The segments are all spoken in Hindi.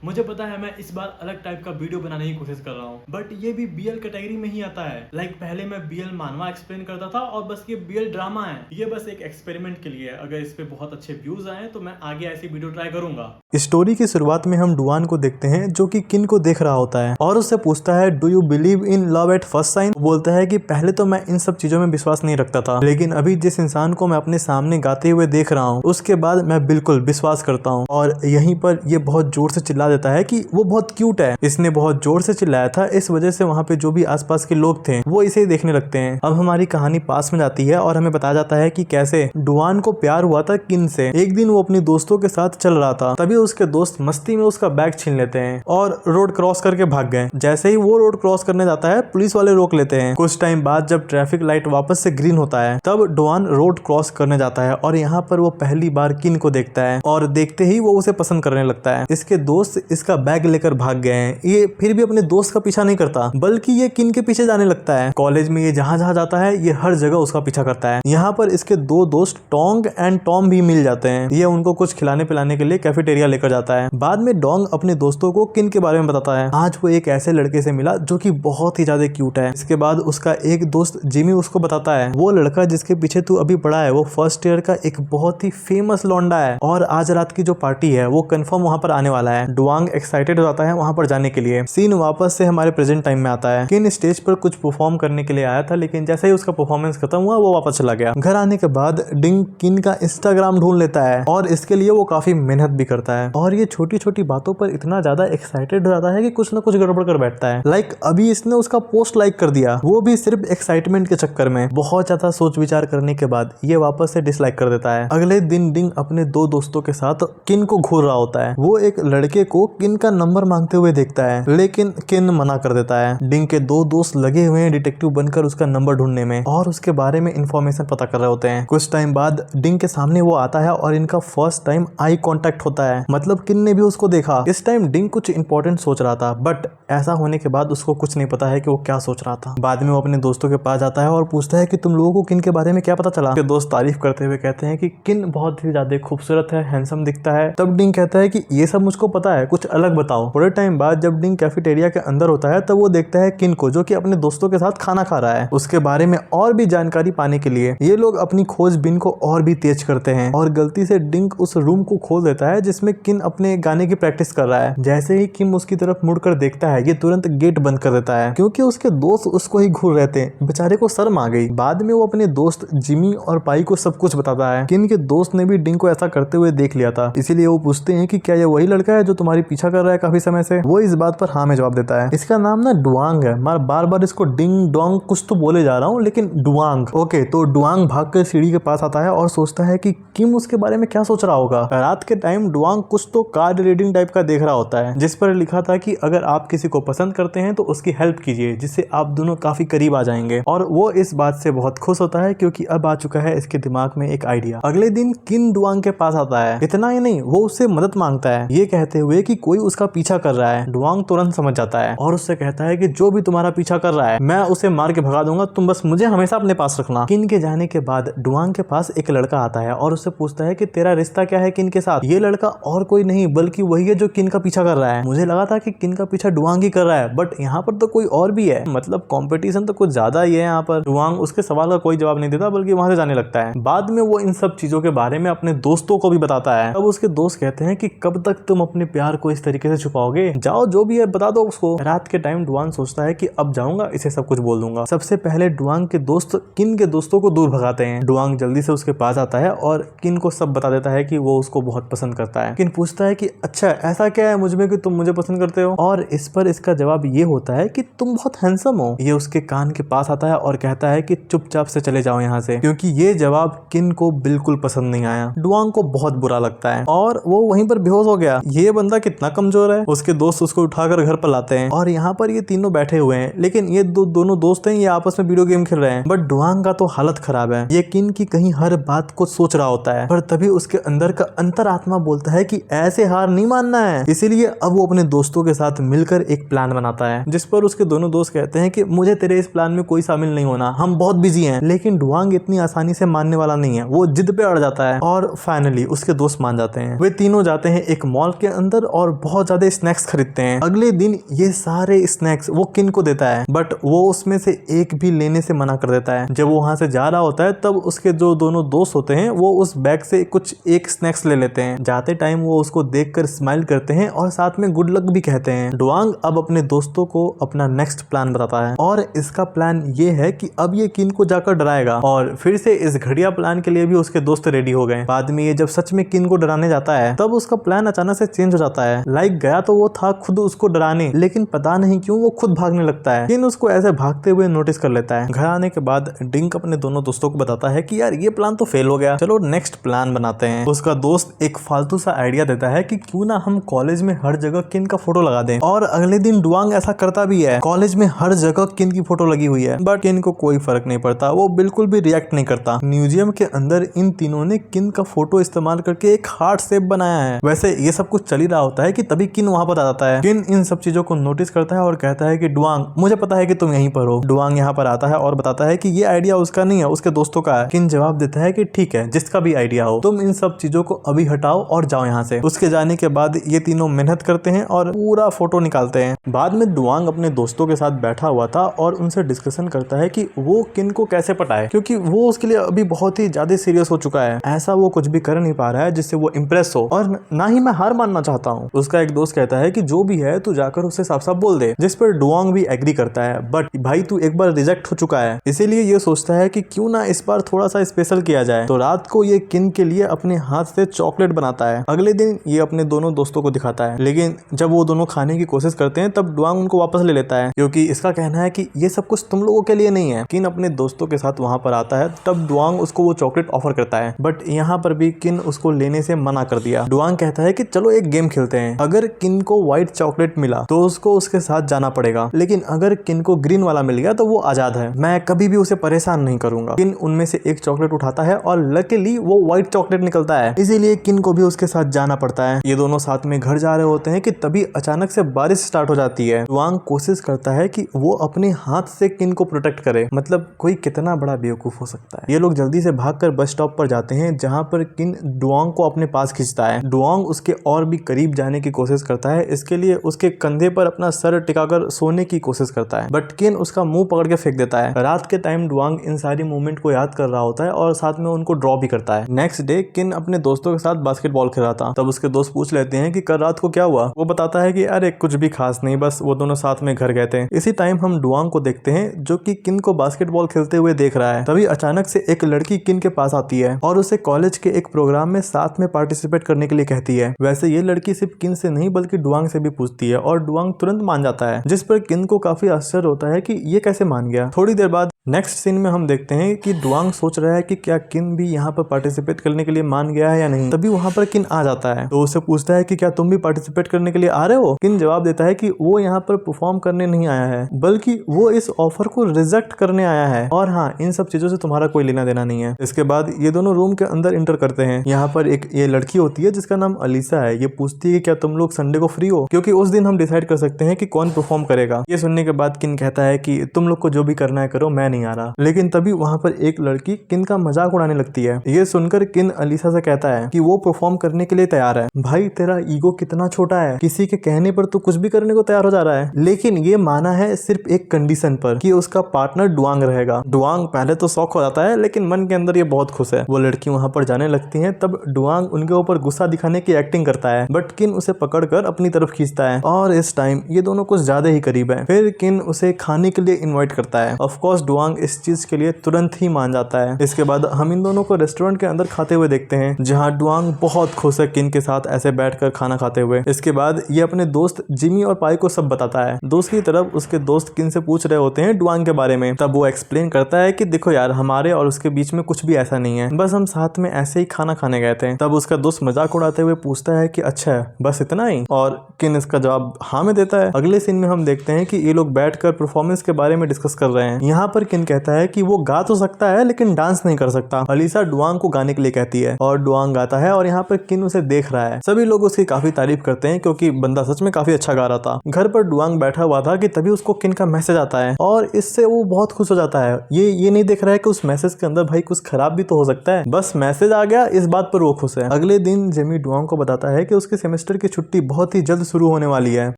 मुझे पता है मैं इस बार अलग टाइप का वीडियो बनाने की कोशिश कर रहा हूँ, बट ये भी बीएल कैटेगरी में ही आता है। पहले मैं बीएल मानवा एक्सप्लेन करता था और बस ये बीएल ड्रामा है। ये बस एक एक्सपेरिमेंट के लिए है। अगर इस पे बहुत अच्छे व्यूज आए तो मैं आगे ऐसी वीडियो ट्राई करूंगा। स्टोरी की शुरुआत में हम डुआन को देखते हैं जो कि किन को देख रहा होता है और उससे पूछता है do you believe in love at first sign. बोलता है कि पहले तो मैं इन सब चीजों में विश्वास नहीं रखता था, लेकिन अभी जिस इंसान को मैं अपने सामने गाते हुए देख रहा हूँ उसके बाद मैं बिल्कुल विश्वास करता हूँ। और यहीं पर ये बहुत जोर से चिल्ला देता है कि वो बहुत क्यूट है। इसने बहुत जोर से चिल्लाया था, इस वजह से वहाँ पे जो भी आसपास के लोग थे वो इसे देखने लगते हैं। अब हमारी कहानी पास में जाती है और हमें बताया जाता है कि कैसे डुआन को प्यार हुआ था किन से। एक दिन वो अपने दोस्तों के साथ चल रहा था, तभी उसके दोस्त मस्ती में उसका बैग छीन लेते हैं और रोड क्रॉस करके भाग गए। जैसे ही वो रोड क्रॉस करने जाता है पुलिस वाले रोक लेते हैं। कुछ टाइम बाद जब ट्रैफिक लाइट वापस से ग्रीन होता है तब डुआन रोड क्रॉस करने जाता है और यहाँ पर वो पहली बार किन को देखता है और देखते ही वो उसे पसंद करने लगता है। इसके दोस्त इसका बैग लेकर भाग गए हैं। ये फिर भी अपने दोस्त का पीछा नहीं करता, बल्कि ये किन के पीछे जाने लगता है। कॉलेज में ये जहां जहां जाता है ये हर जगह उसका पीछा करता है। यहाँ पर इसके दो दोस्त टोंग एंड टॉम भी मिल जाते हैं। ये उनको कुछ खिलाने पिलाने के लिए कैफेटेरिया लेकर जाता है। बाद में डोंग अपने दोस्तों को किन के बारे में बताता है। आज वो एक ऐसे लड़के से मिला जो कि बहुत ही ज्यादा क्यूट है। इसके बाद उसका एक दोस्त जिमी उसको बताता है वो लड़का जिसके पीछे तू अभी पड़ा है वो फर्स्ट ईयर का एक बहुत ही फेमस लौंडा है और आज रात की जो पार्टी है वो कंफर्म वहां पर आने वाला है। डुआंग एक्साइटेड हो जाता है वहां पर जाने के लिए। सीन वापस से हमारे प्रेजेंट टाइम में आता है। किन स्टेज पर कुछ परफॉर्म करने के लिए आया था, लेकिन जैसे ही उसका परफॉर्मेंस खत्म हुआ वो वापस चला गया। घर आने के बाद डिंग किन का इंस्टाग्राम ढूंढ लेता है और इसके लिए वो काफी मेहनत भी करता है और ये छोटी छोटी बातों पर इतना ज्यादा एक्साइटेड हो जाता है कि कुछ ना कुछ गड़बड़ कर बैठता है। अभी इसने उसका पोस्ट लाइक कर दिया, वो भी सिर्फ एक्साइटमेंट के चक्कर में। बहुत ज्यादा सोच विचार करने के बाद ये वापस से डिसलाइक कर देता है। अगले दिन डिंग अपने दो दोस्तों के साथ किन को घूर रहा होता है। वो एक लड़के को किन का नंबर मांगते हुए देखता है, लेकिन किन मना कर देता है। डिंग के दो दोस्त लगे हुए हैं डिटेक्टिव बनकर उसका नंबर ढूंढने में और उसके बारे में इंफॉर्मेशन पता कर रहे होते हैं। कुछ टाइम बाद डिंग के सामने वो आता है और इनका फर्स्ट टाइम आई कांटेक्ट होता है, मतलब किन ने भी उसको देखा। इस टाइम डिंग कुछ इंपॉर्टेंट सोच रहा था, बट ऐसा होने के बाद उसको कुछ नहीं पता है कि वो क्या सोच रहा था। बाद में वो अपने दोस्तों के पास जाता है और पूछता है कि तुम लोगों को किन के बारे में क्या पता चला। दोस्त तारीफ करते हुए कहते हैं कि किन बहुत ही ज्यादा खूबसूरत है, हैंडसम दिखता है। तब डिंग कहता है कि ये सब मुझको पता है, कुछ अलग बताओ। थोड़े टाइम बाद जब डिंग कैफेटेरिया के अंदर होता है तब वो देखता है किन को जो कि अपने दोस्तों के साथ खाना खा रहा है। उसके बारे में और भी जानकारी पाने के लिए ये लोग अपनी खोजबीन को और भी तेज करते हैं और गलती से डिंग उस रूम को खोल देता है जिसमें किन अपने गाने की प्रैक्टिस कर रहा है। जैसे ही किम उसकी तरफ मुड़कर देखता है ये तुरंत गेट बंद कर देता है क्योंकि उसके दोस्त उसको ही घूर रहे थे। बेचारे को शर्म आ गई। बाद में वो अपने दोस्त जिमी और पाई को सब कुछ बताता है। किन के दोस्त ने भी डिंग को ऐसा करते हुए देख लिया था, इसीलिए वो पूछते हैं कि क्या ये वही लड़का है जो तुम्हारी पीछा कर रहा है काफी समय से। वो इस बात पर हाँ में जवाब देता है। इसका नाम ना डुआंग है। मैं बार बार इसको डिंग डोंग कुछ तो बोले जा रहा हूँ, लेकिन डुआंग। ओके, तो डुआंग भाग कर सीढ़ी के पास आता है और सोचता है कि किम उसके बारे में क्या सोच रहा होगा। रात के टाइम डुआंग कुछ तो कार्ड रीडिंग टाइप का देख रहा होता है जिस पर लिखा था कि अगर आप किसी को पसंद करते हैं तो उसकी हेल्प कीजिए, जिससे आप दोनों काफी करीब आ जाएंगे। और वो इस बात से बहुत खुश होता है क्योंकि अब आ चुका है इसके दिमाग में एक आइडिया। अगले दिन किन डुआंग के पास आता है। इतना ही नहीं, वो उससे मदद मांगता है ये कहते हुए कि कोई उसका पीछा कर रहा है। डुआंग तुरंत समझ जाता है और उससे कहता है कि जो भी तुम्हारा पीछा कर रहा है मैं उसे मार के भगा दूंगा, तुम बस मुझे हमेशा अपने पास रखना। किन के जाने के बाद डुआंग के पास एक लड़का आता है और उससे पूछता है कि तेरा रिश्ता क्या है किन के साथ। ये लड़का और कोई नहीं बल्कि वही है जो किन का पीछा कर रहा है। मुझे लगा था कि किन का पीछा डुआंग ही कर रहा है, बट यहाँ पर तो कोई और भी है। मतलब कंपटीशन तो कुछ ज्यादा ही है यहाँ पर। डुआंग उसके सवाल का कोई जवाब नहीं देता बल्कि वहां से जाने लगता है। बाद में वो इन सब चीजों के बारे में अपने दोस्तों को भी बताता है। अब उसके दोस्त कहते हैं कि कब तक तुम अपने प्यार को इस तरीके से छुपाओगे, जाओ जो भी है बता दो उसको। रात के टाइम डुआंग सोचता है कि अब जाऊंगा इसे सब कुछ बोल दूंगा। सबसे पहले डुआंग के दोस्त किन के दोस्तों को दूर भगाते हैं। डुआंग जल्दी से उसके पास आता है और किन को सब बता देता है कि वो उसको बहुत पसंद करता है। किन पूछता है कि अच्छा ऐसा क्या है मुझमें कि तुम मुझे पसंद करते हो, और इस पर इसका जवाब ये होता है कि तुम बहुत हैंडसम हो। ये उसके कान के पास आता है और कहता है कि चुपचाप से चले जाओ यहाँ से, क्योंकि ये जवाब किन को बिल्कुल पसंद नहीं आया। डुआंग को बहुत बुरा लगता है और वो वहीं पर बेहोश हो गया। ये बंदा कितना कमजोर है। उसके दोस्त उसको उठाकर घर पर लाते हैं और यहाँ पर ये तीनों बैठे हुए हैं, लेकिन ये दोनों दोस्त हैं ये आपस में वीडियो गेम खेल रहे हैं। बट डुआंग का तो हालत खराब है। ये किन की कहीं हर बात को सोच रहा होता है, पर तभी उसके अंदर का अंतरात्मा बोलता है कि ऐसे हार नहीं मानना है। इसीलिए अब वो अपने दोस्तों के साथ मिलकर एक प्लान बनाता है, जिस पर उसके दोनों दोस्त कहते हैं कि मुझे तेरे इस प्लान में कोई शामिल नहीं होना, हम बहुत बिजी हैं। लेकिन डुआंग इतनी आसानी से मानने वाला नहीं है। वो जिद पे अड़ जाता है और फाइनली उसके दोस्त मान जाते हैं। वे तीनों जाते हैं एक मॉल के अंदर और बहुत ज्यादा स्नैक्स खरीदते हैं। अगले दिन ये सारे स्नैक्स वो किन को देता है, बट वो उसमें से एक भी लेने से मना कर देता है। जब वो वहां से जा रहा होता है तब उसके जो दोनों दोस्त होते हैं वो उस बैग से कुछ एक स्नैक्स ले लेते हैं। जाते टाइम वो उसको देखकर स्माइल करते हैं और साथ में गुड लक भी कहते हैं। डुआंग अब अपने दोस्तों को अपना नेक्स्ट प्लान बताता है और इसका प्लान ये है कि अब ये किन को जाकर डराएगा और फिर से इस घटिया प्लान के लिए भी उसके दोस्त रेडी हो गए। बाद में ये जब सच में किन को डराने जाता है तब उसका प्लान अचानक से चेंज हो जाता है। लाइक गया तो वो था खुद उसको डराने, लेकिन पता नहीं क्यों वो खुद भागने लगता है। किन उसको ऐसे भागते हुए नोटिस कर लेता है। घर आने के बाद डिंक अपने दोनों दोस्तों को बताता है कि यार ये प्लान तो फेल हो गया, चलो नेक्स्ट प्लान बनाते हैं। उसका दोस्त एक फालतू सा आइडिया देता है कि क्यों ना हम कॉलेज में हर जगह किन का फोटो लगा दें, और अगले दिन डुआंग ऐसा करता भी है। कॉलेज में हर जगह किन की फोटो लगी हुई है, बट किन को कोई फर्क नहीं पड़ता, वो बिल्कुल भी रिएक्ट नहीं करता। म्यूजियम के अंदर इन तीनों ने किन का फोटो इस्तेमाल करके एक हार्ट शेप बनाया है। वैसे ये सब कुछ चल ही रहा होता है कि तभी किन वहां पर आ जाता है। किन इन सब चीजों को नोटिस करता है और कहता है कि डुआंग मुझे पता है कि तुम यहीं पर हो। डुआंग यहाँ पर आता है और बताता है कि ये आइडिया उसका नहीं है, उसके दोस्तों का है। किन जवाब देता है कि ठीक है, जिसका भी आइडिया हो, तुम इन सब चीजों को अभी हटाओ और जाओ यहाँ से। उसके जाने के बाद ये तीनों मेहनत करते हैं और पूरा फोटो निकालते हैं। बाद में डुआंग अपने दोस्तों के साथ बैठा हुआ था और उनसे डिस्कशन करता है कि वो किन को कैसे पटाए, क्योंकि वो उसके लिए अभी बहुत ही ज्यादा सीरियस हो चुका है। ऐसा वो कुछ भी कर नहीं पा रहा है जिससे वो इम्प्रेस हो, और ना ही मैं हार मानना चाहता हूँ। उसका एक दोस्त कहता है कि जो भी है तू जाकर उसे साफ साफ बोल दे, जिस पर डुआंग भी एग्री करता है। बट भाई तू एक बार रिजेक्ट हो चुका है, इसीलिए ये सोचता है कि क्यों ना इस बार थोड़ा सा स्पेशल किया जाए। तो रात को ये किन के लिए अपने हाथ से चॉकलेट बनाता है। अगले दिन ये अपने दोनों दोस्तों को दिखाता है, लेकिन जब वो दोनों खाने की कोशिश करते हैं तब डुआंग उनको वापस ले लेता है, क्योंकि इसका कहना है कि ये सब कुछ तुम लोगों के लिए नहीं है। किन अपने दोस्तों के साथ वहां पर आता है, तब डुआंग उसको वो चॉकलेट ऑफर करता है, बट यहाँ पर भी किन उसको लेने से मना कर दिया। डुआंग कहता है कि चलो एक गेम खेलते हैं, अगर किन को व्हाइट चॉकलेट मिला तो उसको उसके साथ जाना पड़ेगा, लेकिन अगर किन को ग्रीन वाला मिल गया तो वो आजाद है, मैं कभी भी उसे परेशान नहीं करूंगा। किन उनमें से एक चॉकलेट उठाता है और लकीली वो व्हाइट चॉकलेट निकलता है, इसीलिए किन को भी उसके साथ जाना पड़ता है। ये दोनों साथ में घर जा रहे होते हैं कि तभी अचानक से बारिश स्टार्ट हो जाती है। डुआंग कोशिश करता है कि वो अपने हाथ से किन को प्रोटेक्ट करे, मतलब कोई कितना बड़ा बेवकूफ हो सकता है। ये लोग जल्दी से भागकर बस स्टॉप पर जाते हैं, जहां पर किन डुआंग को अपने पास खींचता है। डुआंग उसके और भी करीब जाने की कोशिश करता है, इसके लिए उसके कंधे पर अपना सर टिकाकर सोने की कोशिश करता है, बट किन उसका मुंह पकड़ के फेंक देता है। रात के टाइम डुआंग इन सारी मूवमेंट को याद कर रहा होता है और साथ में उनको ड्रॉ भी करता है। नेक्स्ट डे किन अपने दोस्तों के साथ बास्केटबॉल खेल रहा था, तब उसके दोस्त पूछ लेते हैं कि कल रात को क्या हुआ। वो बताता है कि अरे कुछ भी खास नहीं, बस वो दोनों साथ में घर गए थे। इसी टाइम हम डुआंग को देखते हैं जो कि किन को बास्केटबॉल खेलते हुए देख रहा है। तभी अचानक से एक लड़की किन के पास आती है और उसे कॉलेज के एक प्रोग्राम में साथ में पार्टिसिपेट करने के लिए कहती है। वैसे ये लड़की सिर्फ किन से नहीं बल्कि डुआंग से भी पूछती है और डुआंग तुरंत मान जाता है, जिस पर किन को काफी आश्चर्य होता है कि ये कैसे मान गया। थोड़ी देर बाद नेक्स्ट सीन में हम देखते हैं कि डुआंग सोच रहा है कि क्या किन भी यहाँ पर पार्टिसिपेट करने के लिए मान गया है या नहीं। तभी वहाँ पर किन आ जाता है तो उससे पूछता है कि क्या तुम भी पार्टिसिपेट करने के लिए आ रहे हो। किन जवाब देता है कि वो यहाँ पर परफॉर्म करने नहीं आया है, बल्कि वो इस ऑफर को रिजेक्ट करने आया है, और हाँ इन सब चीजों से तुम्हारा कोई लेना देना नहीं है। इसके बाद ये दोनों रूम के अंदर इंटर करते हैं। यहाँ पर एक ये लड़की होती है जिसका नाम अलीसा है। ये पूछती है कि क्या तुम लोग संडे को फ्री हो, क्योंकि उस दिन हम डिसाइड कर सकते हैं कि कौन परफॉर्म करेगा। ये सुनने के बाद किन कहता है कि तुम लोग को जो भी करना है करो, मैं नहीं आ रहा। लेकिन तभी वहां पर एक लड़की किन का मजाक उड़ाने लगती है। ये सुनकर किन अलीसा से कहता है कि वो परफॉर्म करने के लिए तैयार है। भाई तेरा ईगो कितना छोटा है, किसी के कहने पर तू कुछ भी करने को तैयार हो जा रहा है। लेकिन ये माना है सिर्फ एक कंडीशन पर कि उसका पार्टनर डुआंग रहेगा। डुआंग पहले तो शौक हो जाता है, लेकिन मन के अंदर ये बहुत खुश है। वो लड़की वहां पर जाने लगती है, तब डुआंग उनके ऊपर गुस्सा दिखाने की एक्टिंग करता है, बट किन उसे पकड़कर अपनी तरफ खींचता है और इस टाइम ये दोनों कुछ ज्यादा ही करीब है। फिर किन उसे खाने के लिए इन्वाइट करता है। ऑफ कोर्स डुआंग इस चीज के लिए तुरंत ही मान जाता है। इसके बाद हम इन दोनों को रेस्टोरेंट के अंदर खाते हुए देखते हैं, जहां डुआंग बहुत खुश है किन के साथ ऐसे बैठकर खाना खाते हुए। इसके बाद ये अपने दोस्त जिमी और पाई को सब बताता है। दूसरी तरफ उसके दोस्त किन से पूछ रहे होते हैं डुआंग के बारे में, तब वो एक्सप्लेन करता है कि देखो यार हमारे और उसके बीच में कुछ भी ऐसा नहीं है, बस हम साथ में ऐसे ही खाना खाने गए थे। तब उसका दोस्त मजाक उड़ाते हुए पूछता है कि अच्छा है बस इतना ही, और किन इसका जवाब हाँ में देता है। अगले सीन में हम देखते हैं कि ये लोग बैठकर परफॉर्मेंस के बारे में डिस्कस कर रहे हैं। यहाँ पर किन कहता है कि वो गा तो सकता है लेकिन डांस नहीं कर सकता। अलीसा डुआंग को गाने के लिए कहती है और डुआंग गाता है और यहाँ पर किन उसे देख रहा है। सभी लोग उसकी काफी तारीफ करते हैं क्योंकि बंदा सच में काफी अच्छा गा रहा था। घर पर डुआंग बैठा हुआ था कि तभी उसको किन का मैसेज आता है और इससे वो बहुत खुश हो जाता है। ये नहीं देख रहा है कि उस मैसेज के अंदर भाई कुछ खराब भी तो हो सकता है, बस मैसेज आ गया, इस बात पर वो खुश है। अगले दिन जेमी डुआंग को बताता है कि उसके सेमेस्टर की छुट्टी बहुत ही जल्द शुरू होने वाली है।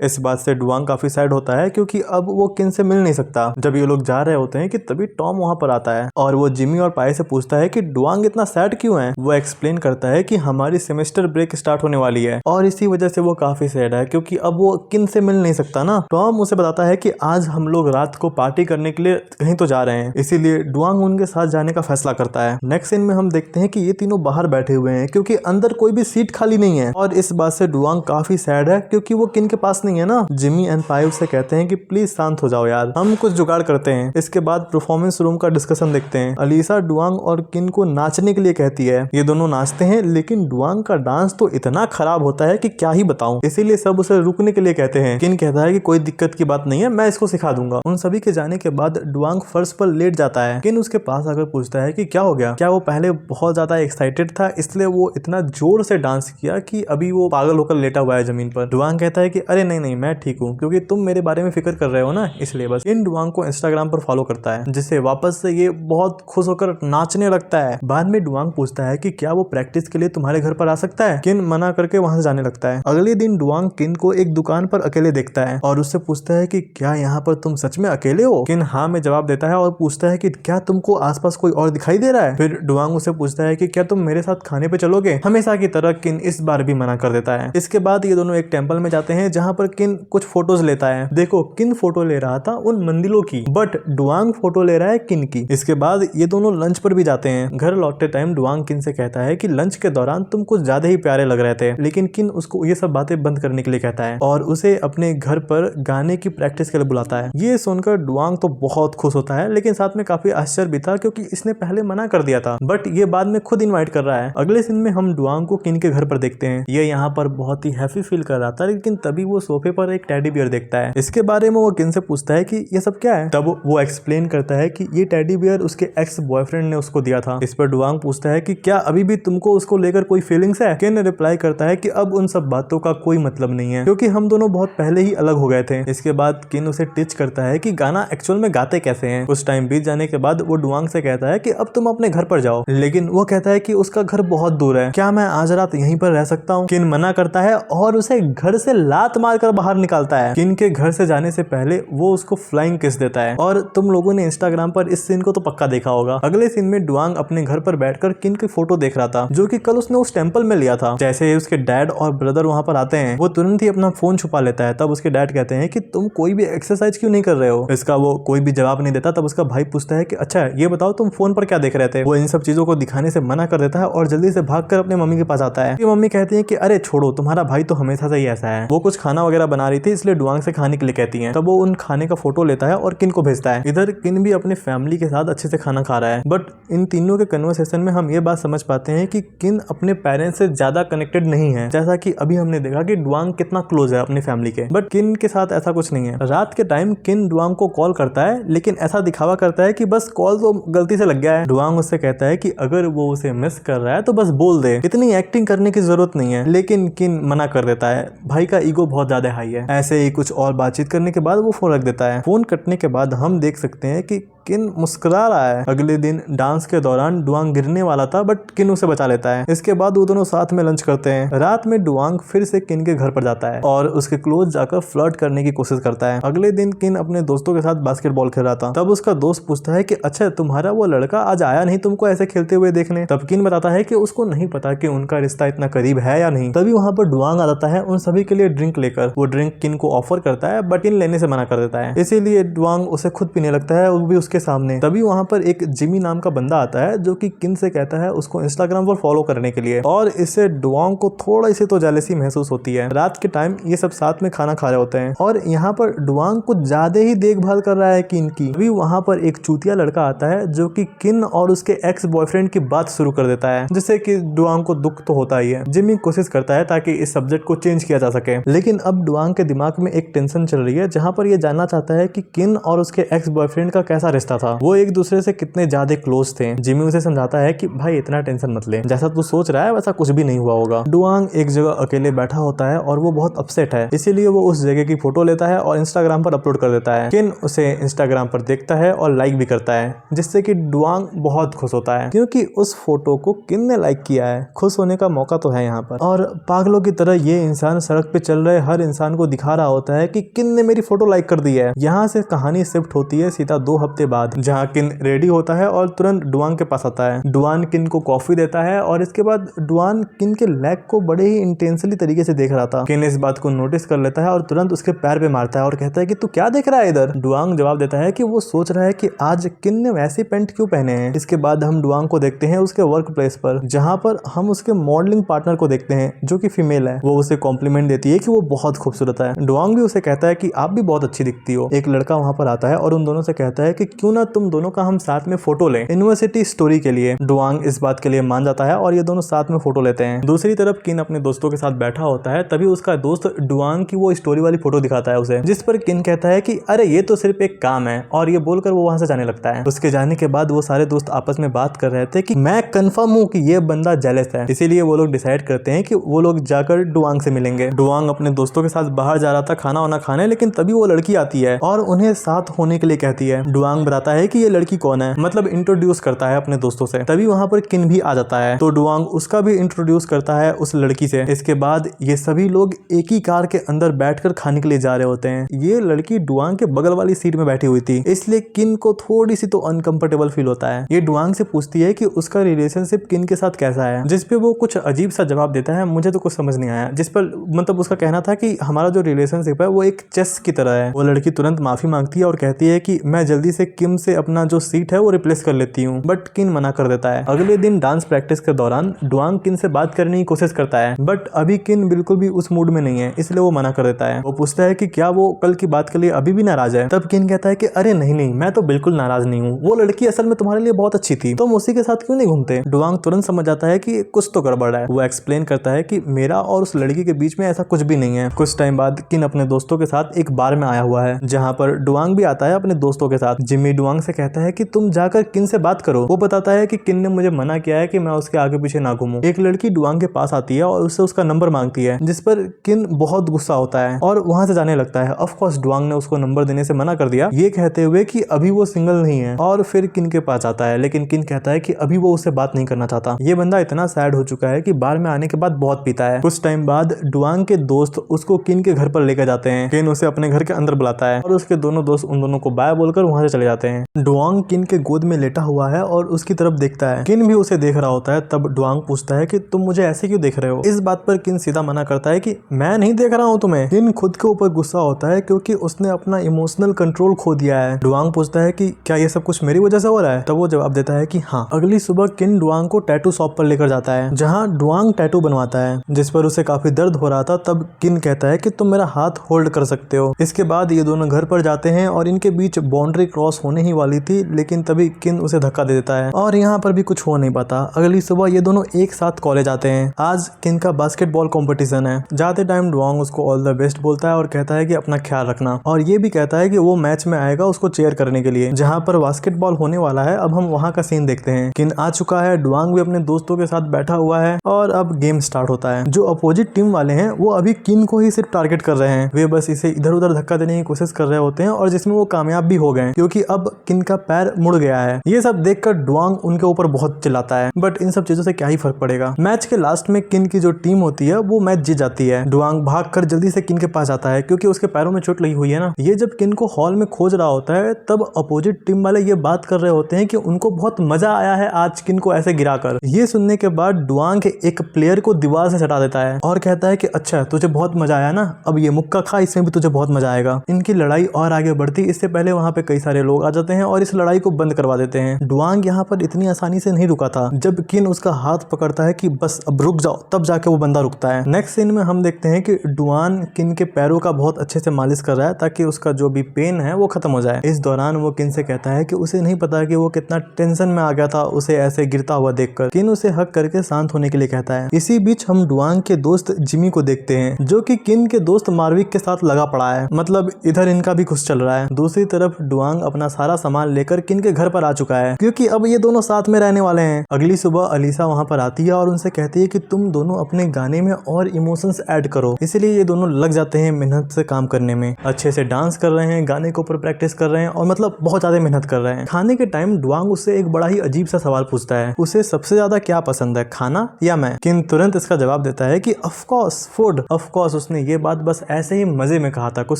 इस बात से डुआंग काफी सैड होता है क्योंकि अब वो किन से मिल नहीं सकता। जब ये लोग जा रहे होते हैं कि तभी टॉम वहां पर आता है और वो जिमी और पाई से पूछता है कि डुआंग इतना सैड क्यों है। वो एक्सप्लेन करता है कि हमारी सेमेस्टर ब्रेक स्टार्ट होने वाली है और इसी वजह से वो काफी सैड है क्योंकि अब वो किन से मिल नहीं सकता ना। टॉम उसे बताता है कि आज हम लोग रात को पार्टी करने के लिए कहीं तो जा रहे हैं, इसीलिए डुआंग उनके साथ जाने का फैसला करता है। नेक्स्ट सीन में हम देखते हैं कि ये तीनों बाहर बैठे हुए हैं क्योंकि अंदर कोई भी सीट खाली नहीं है और इस बात से डुआंग काफी सैड है क्योंकि वो किन के पास नहीं है ना। जिमी एंड पाई उसे कहते हैं कि प्लीज शांत हो जाओ यार, हम कुछ जुगाड़ करते हैं। इसके बाद परफॉर्मेंस रूम का डिस्कशन देखते हैं। अलीसा डुआंग और किन को नाचने के लिए कहती है। ये दोनों नाचते हैं लेकिन डुआंग का डांस तो इतना खराब होता है कि क्या ही बताऊं, इसीलिए सब उसे रुकने के लिए कहते हैं। किन कहता है कि कोई दिक्कत की बात नहीं है, मैं इसको सिखा दूंगा। उन सभी के जाने के बाद डुआंग फर्श पर लेट जाता है। किन उसके पास आकर पूछता है कि क्या हो गया, क्या वो पहले बहुत ज्यादा एक्साइटेड था इसलिए वो इतना जोर से डांस किया कि अभी वो पागल होकर लेटा हुआ है जमीन पर। डुआंग कहता है कि अरे नहीं नहीं मैं ठीक हूँ, क्योंकि तुम मेरे बारे में फिक्र कर रहे हो ना, इसलिए बस। इन डुआंग को इंस्टाग्राम पर फॉलो करता है जिससे वापस से ये बहुत खुश होकर नाचने लगता है। बाद में डुआंग पूछता है कि क्या वो प्रैक्टिस के लिए तुम्हारे घर पर आ सकता है। किन मना करके वहां से जाने लगता है। अगले दिन डुआंग किन को एक दुकान पर अकेले देखता है और उससे पूछता है कि क्या यहाँ पर तुम सच में अकेले हो। किन हाँ में जवाब देता है और पूछता है कि क्या तुमको आसपास कोई और दिखाई दे रहा है। फिर डुआंग उसे पूछता है कि क्या तुम मेरे साथ खाने पे चलोगे। हमेशा की तरह किन इस बार भी मना कर देता है। इसके बाद ये दोनों एक टेंपल में जाते हैं जहाँ पर किन कुछ फोटोज लेता है। देखो किन फोटो ले रहा था उन मंदिरों की, बट डुआंग फोटो ले रहा है किन की। इसके बाद ये दोनों लंच पर भी जाते हैं। घर लौटते टाइम डुआंग किन से कहता है कि लंच के दौरान तुम कुछ ज्यादा ही प्यारे लग रहे थे, लेकिन किन उसको ये सब बातें बंद करने के लिए कहता है और उसे अपने घर पर गाने की प्रैक्टिस के लिए बुलाता है। ये सुनकर डुआंग तो बहुत खुश होता है लेकिन साथ में काफी आश्चर्य भी था क्योंकि इसने पहले मना कर दिया था, बट ये बाद में खुद इनवाइट कर रहा है। अगले सीन में हम डुआंग को किन के घर पर देखते हैं। ये यहाँ पर बहुत ही हैप्पी फील कर रहा था लेकिन तभी वो सोफे पर एक टेडी बियर देखता है। इसके बारे में वो किन से पूछता है कि ये सब क्या है। तब वो एक्सप्लेन करता है कि ये टेडी बियर उसके एक्स बॉयफ्रेंड ने उसको दिया था। इस पर डुआंग पूछता है कि क्या अभी भी तुमको उसको लेकर कोई फीलिंग्स है। किन रिप्लाई करता है कि अब उन सब बातों का कोई मतलब नहीं है क्योंकि हम दोनों बहुत पहले ही अलग हो गए थे। इसके बाद किन उसे टिच करता है कि गाना एक्चुअल में गाते कैसे हैं। कुछ टाइम बीत जाने के बाद वो डुआंग से कहता है कि अब तुम अपने घर पर जाओ, लेकिन वो कहता है कि उसका घर बहुत दूर है, क्या मैं आज रात यहीं पर रह सकता हूँ। किन मना करता है और उसे घर से लात मारकर बाहर निकालता है। किन के घर से जाने से पहले वो उसको फ्लाइंग किस देता है और तुम लोगों ने इंस्टाग्राम पर इस सीन को तो पक्का देखा होगा। अगले सीन में डुआंग अपने घर पर बैठकर किन की फोटो देख रहा था जो कि कल उसने उस टेंपल में लिया था। जैसे ही उसके डैड और ब्रदर वहां पर आते हैं वो तुरंत ही अपना फोन छुपा लेता है। तब उसके डैड कहते हैं कि तुम कोई भी एक्सरसाइज क्यों नहीं कर रहे हो। इसका वो कोई भी जवाब नहीं देता। तब उसका भाई पूछता है कि अच्छा ये बताओ तुम फोन पर क्या देख रहे थे। वो इन सब चीजों को दिखाने से मना कर देता है और जल्दी से भागकर अपने मम्मी के पास आता है। मम्मी कहती है कि अरे छोड़ो, तुम्हारा भाई तो हमेशा से ही ऐसा है। वो कुछ खाना वगैरह बना रही थी इसलिए डुआंग से खाने के लिए कहती है। तब वो उन खाने का फोटो लेता है और किन को भेजता है। इधर किन भी अपने फैमिली के साथ अच्छे से खाना खा रहा है, बट इन तीनों के कन्वर्सेशन में हम ये बात समझ पाते हैं कि किन अपने पेरेंट्स से ज्यादा कनेक्टेड नहीं है। जैसा कि अभी हमने देखा कि डुआंग कितना क्लोज है अपनी फैमिली के, बट किन के साथ ऐसा कुछ नहीं है। रात के टाइम किन डुआंग को कॉल करता है लेकिन ऐसा दिखावा करता है कि बस कॉल तो गलती से लग गया है। डुआंग उससे कहता है कि अगर वो उसे मिस कर रहा है तो बस बोल दे, इतनी एक्टिंग करने की जरूरत नहीं है। लेकिन किन मना कर देता है, भाई का ईगो बहुत ज्यादा हाई है। ऐसे ही कुछ और बातचीत करने के बाद वो फोन रख देता है। फोन कटने के बाद हम देख सकते हैं कि किन मुस्कुरा रहा है। अगले दिन डांस के दौरान डुआंग गिरने वाला था बट किन उसे बचा लेता है। इसके बाद वो दोनों साथ में लंच करते हैं। रात में डुआंग फिर से किन के घर पर जाता है और उसके क्लोज जाकर फ्लर्ट करने की कोशिश करता है। अगले दिन किन अपने दोस्तों के साथ बास्केटबॉल खेल रहा था। तब उसका दोस्त पूछता है कि अच्छा तुम्हारा वो लड़का आज आया नहीं तुमको ऐसे खेलते हुए देखने। तब किन बताता है कि उसको नहीं पता कि उनका रिश्ता इतना करीब है या नहीं। तभी वहां पर डुआंग आ जाता है उन सभी के लिए ड्रिंक लेकर। वो ड्रिंक किन को ऑफर करता है बट किन लेने से मना कर देता है, इसीलिए डुआंग उसे खुद पीने लगता है, वो भी उसके सामने। तभी वहां पर एक जिमी नाम का बंदा आता है जो कि किन से कहता है उसको इंस्टाग्राम पर फॉलो करने के लिए, और इससे डुआंग को थोड़ा सी तो जेलसी महसूस होती है। रात के टाइम ये सब साथ में खाना खा रहे होते हैं और यहाँ पर डुआंग कुछ ज्यादा ही देखभाल कर रहा है किन की। अभी वहां पर एक चूतिया लड़का आता है जो कि किन और उसके एक्स बॉयफ्रेंड की बात शुरू कर देता है, जिससे कि डुआंग को दुख तो होता ही है। जिमी कोशिश करता है ताकि इस सब्जेक्ट को चेंज किया जा सके, लेकिन अब डुआंग के दिमाग में एक टेंशन चल रही है जहां पर ये जानना चाहता है कि किन और उसके एक्स बॉयफ्रेंड का कैसा रिश्ता समझता था। वो एक दूसरे से कितने ज्यादा क्लोज थे। जिमी उसे समझाता है कि भाई इतना टेंशन मत ले, जैसा तू सोच रहा है वैसा कुछ भी नहीं हुआ होगा। डुआंग एक जगह अकेले बैठा होता है और वो बहुत अपसेट है, इसीलिए वो उस जगह की फोटो लेता है और इंस्टाग्राम पर अपलोड कर देता है। किन उसे इंस्टाग्राम पर देखता है और लाइक भी करता है, जिससे कि डुआंग बहुत खुश होता है क्योंकि उस फोटो को किन ने लाइक किया है। खुश होने का मौका तो है यहाँ पर। और पागलों की तरह ये इंसान सड़क पे चल रहे हर इंसान को दिखा रहा होता है कि किन ने मेरी फोटो लाइक कर दी है। यहाँ से कहानी शिफ्ट होती है सीधा 2 हफ्ते बाद, जहाँ किन रेडी होता है और तुरंत डुआंग के पास आता है। डुआन किन को कॉफी देता है और इसके बाद डुआन किन के लेग को बड़े ही इंटेंसली तरीके से देख रहा था। किन इस बात को नोटिस कर लेता है और तुरंत उसके पैर पे मारता है और कहता है कि तू क्या देख रहा है इधर। डुआंग जवाब देता है कि वो सोच रहा है कि आज किन ने वैसे पैंट क्यों पहने हैं। इसके बाद हम डुआंग को देखते हैं उसके वर्क प्लेस पर, जहाँ पर हम उसके मॉडलिंग पार्टनर को देखते हैं जो कि फीमेल है। वो उसे कॉम्प्लीमेंट देती है कि वो बहुत खूबसूरत है। डुआंग भी उसे कहता है कि आप भी बहुत अच्छी दिखती हो। एक लड़का वहाँ पर आता है और उन दोनों से कहता है कि क्यों ना तुम दोनों का हम साथ में फोटो लें यूनिवर्सिटी स्टोरी के लिए। डुआंग इस बात के लिए मान जाता है और ये दोनों साथ में फोटो लेते हैं। दूसरी तरफ किन अपने दोस्तों के साथ बैठा होता है, तभी उसका दोस्त डुआंग की वो स्टोरी वाली फोटो दिखाता है उसे, जिस पर किन कहता है कि अरे ये तो सिर्फ एक काम है, और ये बोलकर वो वहां से जाने लगता है। उसके जाने के बाद वो सारे दोस्त आपस में बात कर रहे थे कि मैं कंफर्म हूँ कि ये बंदा जेलस है, इसीलिए वो लोग डिसाइड करते हैं कि वो लोग जाकर डुआंग से मिलेंगे। डुआंग अपने दोस्तों के साथ बाहर जा रहा था खाना वाना खाने, लेकिन तभी वो लड़की आती है और उन्हें साथ होने के लिए कहती है। डुआंग बताता है कि ये लड़की कौन है, मतलब इंट्रोड्यूस करता है अपने दोस्तों से। तभी वहां पर किन भी आ जाता है, तो डुआंग उसका भी इंट्रोड्यूस करता है उस लड़की से। इसके बाद ये सभी लोग एक ही कार के अंदर बैठकर खाने के लिए जा रहे होते हैं। ये लड़की डुआंग के बगल वाली सीट में बैठी हुई थी, इसलिए किन को थोड़ी सी तो अनकंफर्टेबल फील होता है। ये डुआंग से पूछती है कि उसका रिलेशनशिप किन के साथ कैसा है, जिसपे वो कुछ अजीब सा जवाब देता है, मुझे तो कुछ समझ नहीं आया। जिस पर मतलब उसका कहना था कि हमारा जो रिलेशनशिप है वो एक चेस की तरह है। वो लड़की तुरंत माफी मांगती है और कहती है कि मैं जल्दी से किम से अपना जो सीट है वो रिप्लेस कर लेती हूँ, बट किन मना कर देता है। अगले दिन डांस प्रैक्टिस के दौरान डुआंग किन से बात करने की कोशिश करता है, बट अभी किन बिल्कुल भी उस मूड में नहीं है, इसलिए वो मना कर देता है। वो पूछता है कि क्या वो कल की बात के लिए अभी भी नाराज है। तब किन कहता है कि अरे नहीं नहीं, मैं तो बिल्कुल नाराज नहीं हूँ, वो लड़की असल में तुम्हारे लिए बहुत अच्छी थी, तुम उसी के साथ क्यों नहीं घूमते। डुआंग तुरंत समझ जाता है कि कुछ तो गड़बड़ है। वो एक्सप्लेन करता है कि मेरा और उस लड़की के बीच में ऐसा कुछ भी नहीं है। कुछ टाइम बाद किन अपने दोस्तों के साथ एक बार में आया हुआ है, जहाँ पर डुआंग भी आता है अपने दोस्तों के साथ। जिमी डुआंग से कहता है कि तुम जाकर किन से बात करो। वो बताता है कि किन ने मुझे मना किया है कि मैं उसके आगे पीछे ना घूमूं। एक लड़की डुआंग के पास आती है और उससे उसका नंबर मांगती है, जिस पर किन बहुत गुस्सा होता है और वहां से जाने लगता है। ऑफ कोर्स डुआंग ने उसको नंबर देने से मना कर दिया, ये कहते हुए कि अभी वो सिंगल नहीं है, और फिर किन के पास आता है, लेकिन किन कहता है कि अभी वो उससे बात नहीं करना चाहता। ये बंदा इतना सैड हो चुका है कि बार में आने के बाद बहुत पीता है। कुछ टाइम बाद डुआंग के दोस्त उसको किन के घर पर लेकर जाते हैं। किन उसे अपने घर के अंदर बुलाता है और उसके दोनों दोस्त उन दोनों को बाय बोलकर वहां से चले जाते हैं। डुआंग किन के गोद में लेटा हुआ है और उसकी तरफ देखता है। किन भी उसे देख रहा होता है। तब डुआंग पूछता है कि तुम मुझे ऐसे क्यों देख रहे हो। इस बात पर किन सीधा मना करता है कि मैं नहीं देख रहा हूँ तुम्हें। किन खुद के ऊपर गुस्सा होता है क्योंकि उसने अपना इमोशनल कंट्रोल खो दिया है। डुआंग पूछता है कि क्या ये सब कुछ मेरी वजह से हो रहा है। तब वो जवाब देता है कि हाँ। अगली सुबह किन डुआंग को टैटू शॉप पर लेकर जाता है, जहाँ डुआंग टैटू बनवाता है, जिस पर उसे काफी दर्द हो रहा था। तब किन कहता है कि तुम मेरा हाथ होल्ड कर सकते हो। इसके बाद ये दोनों घर पर जाते हैं और इनके बीच बाउंड्री क्रॉस होने ही वाली थी, लेकिन तभी किन उसे धक्का दे देता है और यहाँ पर भी कुछ हो नहीं पाता। अगली सुबह ये दोनों एक साथ कॉलेज आते हैं। आज किन का बास्केटबॉल कंपटीशन है। जाते टाइम डुआंग उसको ऑल द बेस्ट बोलता है और कहता है कि अपना ख्याल रखना, और ये भी कहता है कि वो मैच में आएगा उसको चेयर करने के लिए, जहाँ पर बास्केटबॉल होने वाला है। अब हम वहाँ का सीन देखते हैं। किन आ चुका है, डुआंग भी अपने दोस्तों के साथ बैठा हुआ है और अब गेम स्टार्ट होता है। जो अपोजिट टीम वाले हैं वो अभी किन को ही सिर्फ टारगेट कर रहे हैं। वे बस इसे इधर उधर धक्का देने की कोशिश कर रहे होते हैं और जिसमें वो कामयाब भी हो गए, क्योंकि अब किन का पैर मुड़ गया है। ये सब देखकर डुआंग उनके ऊपर बहुत चिल्लाता है, बट इन सब चीजों से क्या ही फर्क पड़ेगा। मैच के लास्ट में किन की जो टीम होती है वो मैच जीत जाती है। डुआंग भागकर जल्दी से किन के पास आता है क्योंकि उसके पैरों में चोट लगी हुई है ना। ये जब किन को हॉल में खोज रहा होता है तब अपोजिट टीम वाले ये बात कर रहे होते हैं कि उनको बहुत मजा आया है आज किन को ऐसे गिराकर। ये सुनने के बाद डुआंग एक प्लेयर को दीवार से सटा देता है और कहता है कि अच्छा तुझे बहुत मजा आया ना, अब ये मुक्का खा, इसमें भी तुझे बहुत मजा आएगा। इनकी लड़ाई और आगे बढ़ती, इससे पहले वहाँ पे कई सारे लोग आ जाते हैं और इस लड़ाई को बंद करवा देते हैं। डुआंग यहाँ पर इतनी आसानी से नहीं रुका था। जब किन उसका हाथ पकड़ता है कि बस अब रुक जाओ, तब जाके वो बंदा रुकता है। नेक्स्ट सीन में हम देखते हैं कि डुआन किन के पैरों का बहुत अच्छे से मालिश कर रहा है ताकि उसका जो भी पेन है वो खत्म हो जाए। इस दौरान वो किन से कहता है कि उसे नहीं पता कि वो कितना टेंशन में आ गया था उसे ऐसे गिरता हुआ देखकर। किन उसे हक करके शांत होने के लिए कहता है। इसी बीच हम डुआंग के दोस्त जिमी को देखते हैं, जो कि किन के दोस्त मार्विक के साथ लगा पड़ा है। मतलब इधर इनका भी कुछ चल रहा है। दूसरी तरफ डुआंग अपना अपना सारा सामान लेकर किन के घर पर आ चुका है, क्योंकि अब ये दोनों साथ में रहने वाले हैं। अगली सुबह अलीसा वहाँ पर आती है और उनसे कहती है कि तुम दोनों अपने गाने में और इमोशंस ऐड करो। इसलिए ये दोनों लग जाते हैं मेहनत से काम करने में, अच्छे से डांस कर रहे हैं, गाने के ऊपर प्रैक्टिस कर रहे हैं और मतलब बहुत ज्यादा मेहनत कर रहे हैं। खाने के टाइम डुआंग उससे एक बड़ा ही अजीब सा सवाल पूछता है, उसे सबसे ज्यादा क्या पसंद है, खाना या मैं? किन तुरंत इसका जवाब देता है कि of course food. Of course उसने ये बात बस ऐसे ही मजे में कहा था, कुछ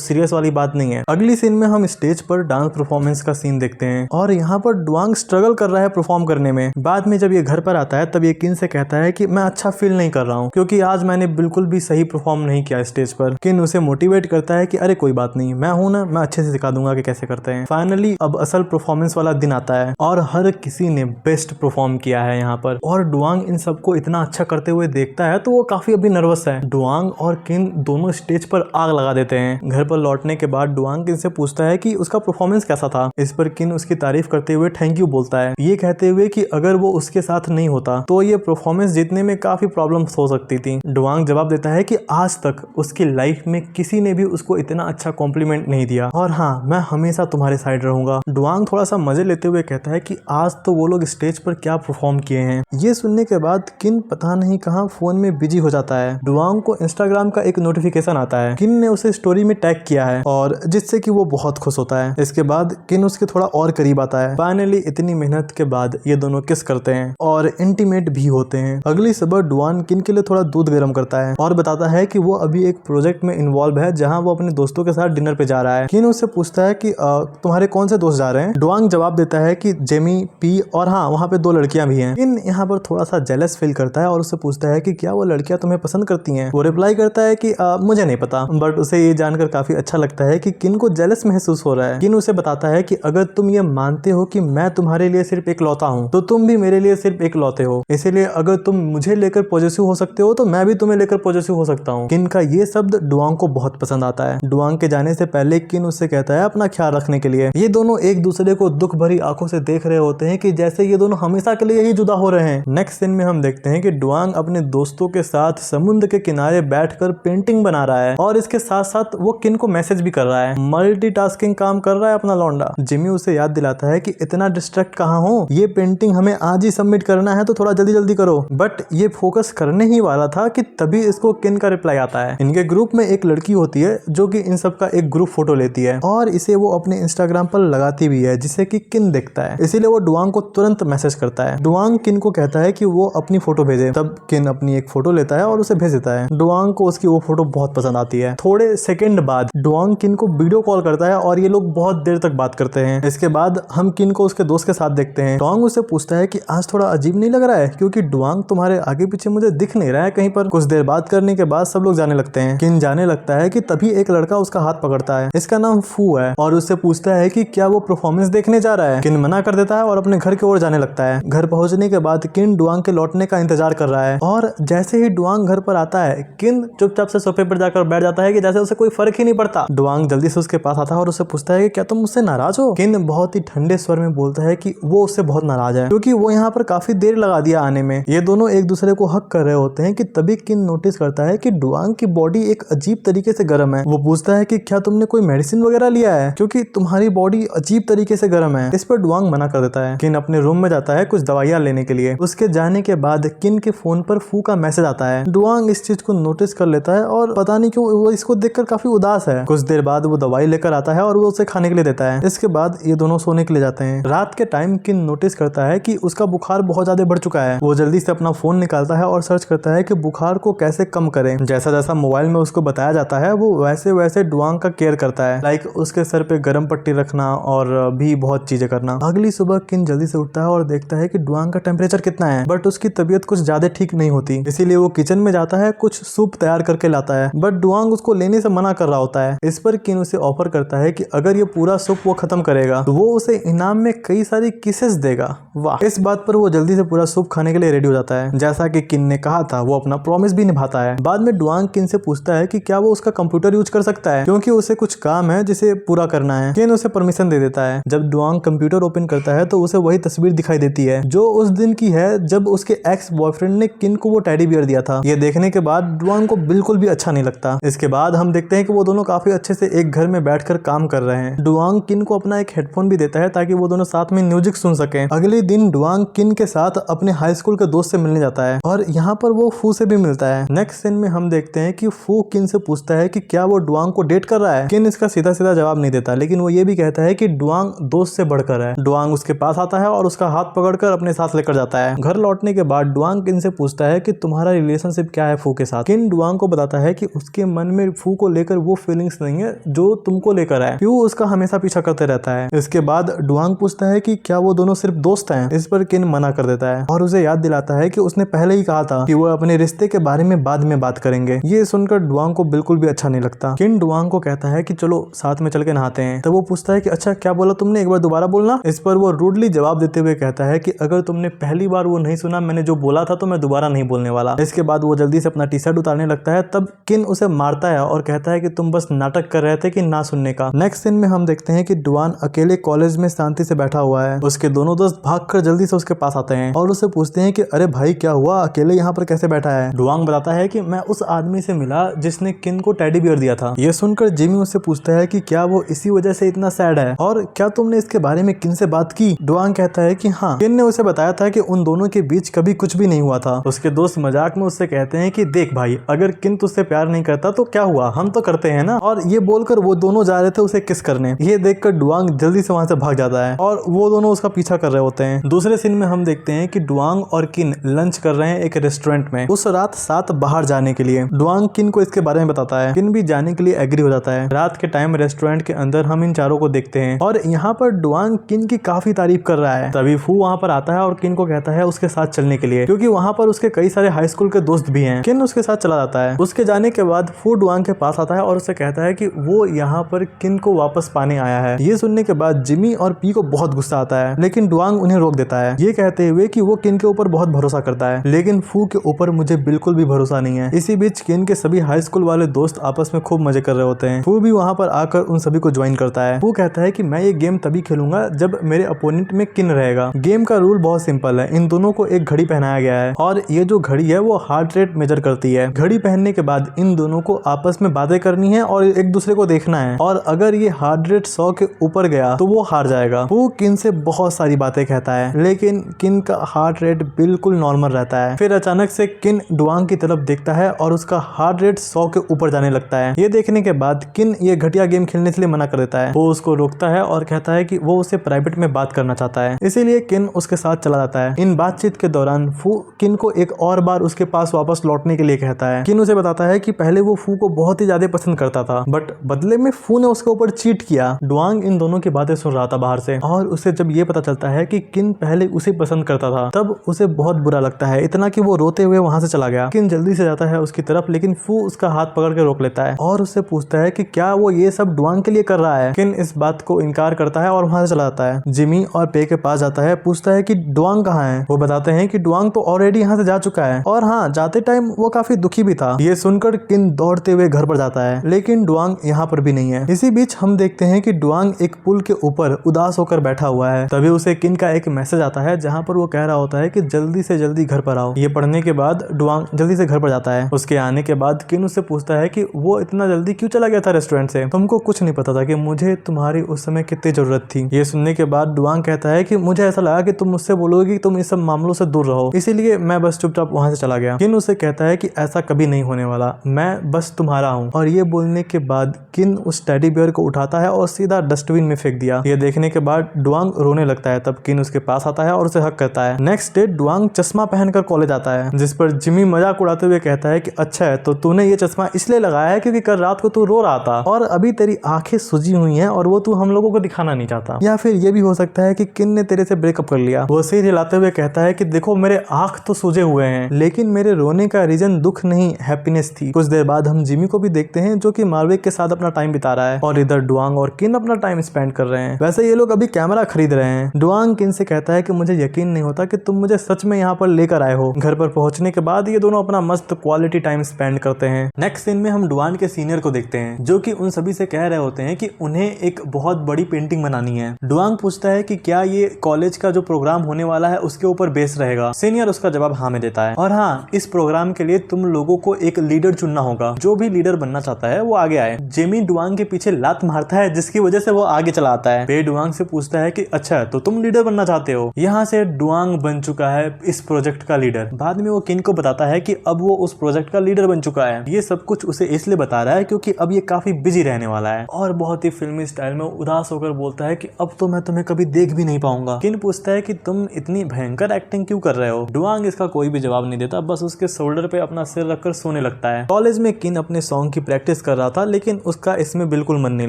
सीरियस वाली बात नहीं है। अगली सीन में हम स्टेज पर डांस परफॉर्मेंस का सीन देखते हैं और यहाँ पर डुआंग स्ट्रगल कर रहा है परफॉर्म करने में। बाद में जब ये घर पर आता है तब ये किन से कहता है कि मैं अच्छा फील नहीं कर रहा हूँ क्योंकि आज मैंने बिल्कुल भी सही परफॉर्म नहीं किया स्टेज पर। किन उसे मोटिवेट करता है कि अरे कोई बात नहीं, मैं हूं ना, मैं अच्छे से सिखा दूंगा कि कैसे करते हैं। फाइनली अब असल परफॉर्मेंस वाला दिन आता है और हर किसी ने बेस्ट परफॉर्म किया है यहाँ पर, और डुआंग इन सबको इतना अच्छा करते हुए देखता है तो वो काफी अभी नर्वस है। डुआंग और किन दोनों स्टेज पर आग लगा देते हैं। घर पर लौटने के बाद डुआंग किन से पूछता है कि उसका परफॉर्मेंस कैसा था। इस पर किन उसकी तारीफ करते हुए थैंक यू बोलता है, ये कहते हुए कि अगर वो उसके साथ नहीं होता तो ये परफॉर्मेंस जीतने में काफी प्रॉब्लम्स हो सकती थी। डुआंग जवाब देता है कि आज तक उसकी लाइफ में किसी ने भी उसको इतना अच्छा कॉम्प्लीमेंट नहीं दिया और हाँ, मैं हमेशा तुम्हारे साइड रहूंगा। डुआंग थोड़ा सा मजे लेते हुए कहता है कि आज तो वो लोग स्टेज पर क्या परफॉर्म किए हैं। ये सुनने के बाद किन पता नहीं कहां फोन में बिजी हो जाता है। डुआंग को इंस्टाग्राम का एक नोटिफिकेशन आता है, किन ने उसे स्टोरी में टैग किया है और जिससे कि वो बहुत खुश होता है। इसके बाद किन उसके थोड़ा और करीब आता है। फाइनली इतनी मेहनत के बाद ये दोनों किस करते हैं और इंटीमेट भी होते हैं। अगली सुबह डुआंग किन के लिए थोड़ा दूध गर्म करता है और बताता है कि वो अभी एक प्रोजेक्ट में इन्वॉल्व है जहां वो अपने दोस्तों के साथ डिनर पे जा रहा है। किन उससे पूछता है कि तुम्हारे कौन से दोस्त जा रहे हैं। डुआंग जवाब देता है कि जेमी, पी और हाँ, वहाँ पे 2 लड़कियां भी हैं। किन यहाँ पर थोड़ा सा जेलस फील करता है और उससे पूछता है कि क्या वो लड़कियां तुम्हें पसंद करती हैं। वो रिप्लाई करता है कि मुझे नहीं पता, बट उसे ये जानकर काफी अच्छा लगता है कि किन को जेलस महसूस हो रहा है। किन उसे बताता है कि अगर तुम ये मानते हो कि मैं तुम्हारे लिए सिर्फ एक लौता हूँ तो तुम भी मेरे लिए सिर्फ एक लौते हो, इसीलिए अगर तुम मुझे लेकर पॉजिटिव हो सकते हो तो मैं भी तुम्हें लेकर पॉजिटिव हो सकता हूँ। किन का ये शब्द डुआंग को बहुत पसंद आता है। डुआंग के जाने से पहले किन उससे कहता है अपना ख्याल रखने के लिए। ये दोनों एक दूसरे को दुख भरी आंखों से देख रहे होते हैं कि जैसे ये दोनों हमेशा के लिए ही जुदा हो रहे हैं। नेक्स्ट सीन में हम देखते हैं कि डुआंग अपने दोस्तों के साथ समुद्र के किनारे बैठकर पेंटिंग बना रहा है और इसके साथ साथ वो किन को मैसेज भी कर रहा है। मल्टीटास्किंग काम कर रहा है अपना लौंडा। जिमी उसे याद दिलाता है कि इतना डिस्ट्रैक्ट कहाँ हो, ये पेंटिंग हमें आज ही सबमिट करना है तो थोड़ा जल्दी जल्दी करो। बट ये फोकस करने ही वाला था कि तभी इसको किन का रिप्लाई आता है। इनके ग्रुप में एक लड़की होती है जो कि इन सब का एक ग्रुप फोटो लेती है और इसे वो अपने इंस्टाग्राम पर लगाती भी है जिसे कि किन देखता है, इसीलिए वो डुआंग को तुरंत मैसेज करता है। डुआंग किन को कहता है कि वो अपनी फोटो भेजे, तब किन अपनी एक फोटो लेता है और उसे भेज देता है। डुआंग को उसकी वो फोटो बहुत पसंद आती है। थोड़े सेकंड बाद डुआंग किन को वीडियो कॉल करता है और ये लोग बहुत देर तक बात करते हैं। इसके बाद हम किन को उसके दोस्त के साथ देखते हैं। डुआंग उसे पूछता है कि आज थोड़ा अजीब नहीं लग रहा है क्योंकि डुआंग तुम्हारे आगे पीछे मुझे दिख नहीं रहा है कहीं पर। कुछ देर बात करने के बाद सब लोग जाने लगते हैं। किन जाने लगता है कि तभी एक लड़का उसका हाथ पकड़ता है, इसका नाम फू है, और उससे पूछता है कि क्या वो परफॉर्मेंस देखने जा रहा है। किन मना कर देता है और अपने घर की ओर जाने लगता है। घर पहुंचने के बाद किन डुआंग के लौटने का इंतजार कर रहा है और जैसे ही डुआंग घर पर आता है किन चुपचाप से सोफे पर जाकर बैठ जाता है कि जैसे उसे कोई फर्क ही नहीं पड़ता। डुआंग जल्दी से उसके पास आता है और उससे पूछता है कि क्या तुम मुझसे नाराज हो। किन बहुत ही ठंडे स्वर में बोलता है कि वो उससे बहुत नाराज है क्योंकि वो यहाँ पर काफी देर लगा दिया आने में। ये दोनों एक दूसरे को हक कर रहे होते हैं कि तभी किन नोटिस करता है कि डुआंग की बॉडी एक अजीब तरीके से गर्म है। वो पूछता है कि क्या तुमने कोई मेडिसिन वगैरह लिया है क्योंकि तुम्हारी बॉडी अजीब तरीके से गर्म है। इस पर डुआंग मना कर देता है। किन अपने रूम में जाता है कुछ दवाइयां लेने के लिए। उसके जाने के बाद किन के फोन पर फू का मैसेज आता है। डुआंग इस चीज को नोटिस कर लेता है और पता नहीं क्यों वो इसको देखकर काफी उदास है। कुछ देर बाद वो दवाई लेकर आता है और वो उसे खाने के लिए देता है। इसके बाद ये दोनों सोने के लिए जाते हैं। रात के टाइम किन नोटिस करता है कि उसका बुखार बहुत ज्यादा बढ़ चुका है। वो जल्दी से अपना फोन निकालता है और सर्च करता है कि बुखार को कैसे कम करें। जैसा जैसा मोबाइल में उसको बताया जाता है वो वैसे वैसे डुआंग का केयर करता है, लाइक उसके सर पे गर्म पट्टी रखना और भी बहुत चीजें करना। अगली सुबह किन जल्दी से उठता है और देखता है कि डुआंग का टेम्परेचर कितना है, बट उसकी तबीयत कुछ ज्यादा ठीक नहीं होती, इसीलिए वो किचन में जाता है, कुछ सूप तैयार करके लाता है, बट डुआंग उसको लेने से मना कर रहा होता है। इस पर किन उसे ऑफर करता है कि अगर ये पूरा सूप वो खत्म करेगा तो वो उसे इनाम में कई सारी किसेस देगा। वाह। इस बात पर वो जल्दी से पूरा सूप खाने के लिए रेडी हो जाता है। जैसा कि किन ने कहा था वो अपना प्रॉमिस भी निभाता है। बाद में डुआंग किन से पूछता है कि क्या वो उसका कंप्यूटर यूज कर सकता है क्योंकि उसे कुछ काम है जिसे पूरा करना है। किन उसे परमिशन दे देता है। जब डुआंग कंप्यूटर ओपन करता है तो उसे वही तस्वीर दिखाई देती है जो उस दिन की है जब उसके एक्स बॉयफ्रेंड ने किन को वो टेडी बियर दिया था। ये देखने के बाद डुआंग को बिल्कुल भी अच्छा नहीं लगता। इसके बाद हम देखते हैं कि वो दोनों काफी अच्छे से एक घर में बैठकर काम कर रहे हैं। डुआंग किन को अपना एक हेडफोन भी देता है ताकि वो दोनों साथ में म्यूजिक सुन सकें। अगले दिन डुआंग किन के साथ अपने हाई स्कूल के दोस्त से मिलने जाता है और यहाँ पर वो फू से भी मिलता है। नेक्स्ट सीन में हम देखते हैं कि फू किन से पूछता है कि क्या वो डुआंग को डेट कर रहा है। किन इसका सीधा सीधा जवाब नहीं देता, लेकिन वो ये भी कहता है कि डुआंग दोस्त से बढ़कर है। डुआंग उसके पास आता है और उसका हाथ पकड़कर अपने साथ लेकर जाता है। घर लौटने के बाद डुआंग किन से पूछता है कि तुम्हारा रिलेशनशिप क्या है फू के साथ। किन डुआंग को बताता है कि उसके मन में फू को लेकर वो फीलिंग्स नहीं है जो तुमको लेकर है। फू उसका हमेशा पीछा करते रहता है। इसके बाद डुआंग पूछता है कि क्या वो दोनों सिर्फ दोस्त हैं। इस पर किन मना कर देता है और उसे याद दिलाता है कि उसने पहले ही कहा था कि वो अपने रिश्ते के बारे में बाद में बात करेंगे। ये सुनकर डुआंग को बिल्कुल भी अच्छा नहीं लगता। किन डुआंग को कहता है कि चलो साथ में चल के नहाते हैं। तब वो पूछता है कि अच्छा क्या बोला तुमने, एक बार दोबारा बोलना। इस पर वो रूडली जवाब देते हुए कहता है कि अगर तुमने पहली बार वो नहीं सुना मैंने जो बोला था तो मैं दोबारा नहीं बोलने वाला। इसके बाद वो जल्दी से अपना टी शर्ट उतारने लगता है। तब किन उसे मारता है और कहता है कि तुम बस नाटक कर रहे थे कि ना सुनने का। नेक्स्ट सीन में हम देखते हैं कि डुआन अकेले कॉलेज में शांति से बैठा हुआ है। उसके दोनों दोस्त भागकर जल्दी से उसके पास आते हैं और उससे पूछते हैं कि अरे भाई क्या हुआ, अकेले यहाँ पर कैसे बैठा है। डुआंग बताता है कि मैं उस आदमी से मिला जिसने किन को टेडी बियर दिया था। ये सुनकर जिमी उससे पूछता है कि क्या वो इसी वजह से इतना सैड है और क्या तुमने इसके बारे में किन से बात की। डुआंग कहता है कि हाँ, किन ने उसे बताया था कि उन दोनों के बीच कभी कुछ भी नहीं हुआ था। उसके दोस्त मजाक में उससे कहते हैं कि देख भाई, अगर किन तुझसे प्यार नहीं करता तो क्या हुआ, हम तो करते हैं ना। और ये बोलकर वो दोनों जा रहे थे उसे किस करने। ये देखकर डुआंग जल्दी से वहां से भाग जाता है और वो दोनों उसका पीछा कर रहे होते हैं। दूसरे सीन में हम देखते हैं कि डुआंग और किन लंच कर रहे हैं एक रेस्टोरेंट में उस रात साथ बाहर जाने के लिए। डुआंग किन को इसके बारे में बताता है। किन भी जाने के लिए एग्री हो जाता है। रात के टाइम रेस्टोरेंट के अंदर हम इन चारों को देखते हैं और यहाँ पर डुआंग किन की काफी तारीफ कर रहा है। तभी फू वहाँ पर आता है और किन को कहता है उसके साथ चलने के लिए, क्योंकि वहाँ पर उसके कई सारे हाई स्कूल के दोस्त भी हैं। किन उसके साथ चला जाता है। उसके जाने के बाद फू डुआंग के पास आता है और उससे कहता है कि वो यहाँ पर किन को वापस पाने आया है। ये सुनने के बाद जिमी और पी को बहुत गुस्सा आता है, लेकिन डुआंग उन्हें रोक देता है, ये कहते हुए कि वो किन के ऊपर बहुत भरोसा करता है, लेकिन फू के ऊपर मुझे बिल्कुल भी भरोसा नहीं है। इसी बीच किन के सभी हाई स्कूल वाले दोस्त आपस में खूब मजे कर रहे होते हैं। फू भी वहाँ पर आकर उन सभी को ज्वाइन करता है। फू कहता है कि मैं ये गेम तभी खेलूंगा जब मेरे अपोनेंट में किन रहेगा। गेम का रूल बहुत सिंपल है, इन दोनों को एक घड़ी पहनाया गया है और ये जो घड़ी है वो हार्ट रेट मेजर करती है। घड़ी पहनने के बाद इन दोनों को आपस में बातें करनी है और एक दूसरे को देखना है और अगर ये हार्ट रेट 100 के ऊपर गया तो वो हार जाएगा। वो किन से बहुत सारी बातें कहता है, लेकिन किन का हार्ट रेट बिल्कुल नॉर्मल रहता है। फिर अचानक से किन डुआंग की तरफ देखता है और उसका हार्ट रेट 100 के ऊपर जाने लगता है। ये देखने के बाद किन ये घटिया गेम खेलने के लिए मना कर देता है। वो उसको रोकता है और कहता है कि वो उसे प्राइवेट में बात करना चाहता है, इसीलिए किन उसके साथ चला जाता है। इन बातचीत के दौरान फू किन को एक और बार उसके पास वापस लौटने के लिए कहता है। किन उसे बताता है कि पहले वो फू को बहुत ही ज्यादा पसंद करता था, बट बदले में फू ने उसके ऊपर चीट किया। डुआंग इन दोनों की बातें सुन रहा था बाहर से और उसे जब ये पता चलता है कि किन पहले उसे पसंद करता था तब उसे बहुत बुरा लगता है, इतना कि वो रोते हुए वहां से चला गया। किन जल्दी से जाता है उसकी तरफ, लेकिन फू उसका हाथ पकड़ के रोक लेता है और उससे पूछता है कि क्या वो ये सब डुआंग के लिए कर रहा है। किन इस बात को इनकार करता है और वहां से चला जाता है। जिमी और पे के पास जाता है, पूछता है कि डुआंग कहाँ है। वो बताते हैं कि डुआंग तो ऑलरेडी यहाँ से जा चुका है और हाँ, जाते टाइम वो काफी दुखी भी था। ये सुनकर किन दौड़ते हुए घर पर जाता है, लेकिन डुआंग यहाँ पर भी नहीं है। इसी बीच हम देखते हैं कि डुआंग एक पुल के ऊपर उदास होकर बैठा हुआ है। तभी उसे किन का एक मैसेज आता है जहाँ पर वो कह रहा होता है कि जल्दी से जल्दी घर पर आओ। ये पढ़ने के बाद डुआंग जल्दी से घर पर जाता है। उसके आने के बाद किन उससे पूछता है कि वो इतना जल्दी क्यों चला गया था रेस्टोरेंट से। तुमको कुछ नहीं पता था कि मुझे तुम्हारी उस समय कितनी जरूरत थी। ये सुनने के बाद डुआंग कहता है कि मुझे ऐसा लगा कि तुम मुझसे बोलोगे कि तुम इस सब मामलों से दूर रहो, इसीलिए मैं बस चुपचाप वहां से चला गया। किन उसे कहता है कि ऐसा कभी नहीं होने वाला, मैं बस तुम्हारा हूँ। और ये बोलने के बाद किन उस टेडी बियर को उठाता है और सीधा डस्टबिन में फेंक दिया। ये देखने के बाद डुआंग रोने लगता है। तब किन उसके पास आता है और उसे हक करता है। नेक्स्ट डे डुआंग चश्मा पहनकर कॉलेज आता है, जिस पर जिमी मजाक उड़ाते हुए कहता है कि अच्छा है तो तूने ये चश्मा इसलिए लगाया है क्योंकि कल रात को तू रो रहा था और अभी तेरी आंखें सूजी हुई हैं और वो तू हम लोगों को दिखाना नहीं चाहता। या फिर ये भी हो सकता है कि किन ने तेरे से ब्रेकअप कर लिया। वो सिर हिलाते हुए कहता है कि देखो मेरे आंख तो सूजे हुए हैं, लेकिन मेरे रोने का रीजन दुख नहीं हैप्पीनेस थी। कुछ देर बाद हम जिमी को भी देखते हैं जो कि मार्विक के साथ अपना टाइम बिता रहा है और इधर डुआंग और किन अपना टाइम स्पेंड कर रहे हैं। वैसे ये लोग अभी कैमरा खरीद रहे हैं। डुआंग किन से कहता है कि मुझे यकीन नहीं होता कि तुम मुझे सच में यहाँ पर लेकर आए हो। घर पर पहुंचने के बाद ये दोनों अपना मस्त क्वालिटी टाइम स्पेंड करते हैं। नेक्स्ट सीन में हम डुआंग के सीनियर को देखते हैं जो कि उन सभी से कह रहे होते हैं कि उन्हें एक बहुत बड़ी पेंटिंग बनानी है। डुआंग पूछता है कि क्या ये कॉलेज का जो प्रोग्राम होने वाला है उसके ऊपर बेस रहेगा। सीनियर उसका जवाब हाँ में देता है और हाँ, इस प्रोग्राम के लिए तुम लोगों को एक लीडर चुनना होगा। जो भी लीडर बनना चाहता है वो आगे आए। जेमी डुआंग के पीछे लात मारता है जिसकी वजह से वो आगे चला आता है। पे डुआंग से पूछता है कि अच्छा तो तुम लीडर बनना चाहते हो। यहाँ से डुआंग बन चुका है इस प्रोजेक्ट का लीडर। बाद में वो किन को बताता है कि अब वो उस प्रोजेक्ट का लीडर बन चुका है। ये सब कुछ उसे इसलिए बता रहा है क्योंकि अब ये काफी बिजी रहने वाला है, और बहुत ही फिल्मी स्टाइल में उदास होकर बोलता है कि अब तो मैं तुम्हें कभी देख भी नहीं पाऊंगा। किन पूछता है कि तुम इतनी भयंकर एक्टिंग क्यों कर रहे हो। डुआंग इसका कोई भी जवाब नहीं देता, बस उसके शोल्डर पे अपना सिर रखकर सोने लगता है। कॉलेज में किन अपने सॉन्ग की प्रैक्टिस कर रहा था, लेकिन उसका इसमें बिल्कुल मन नहीं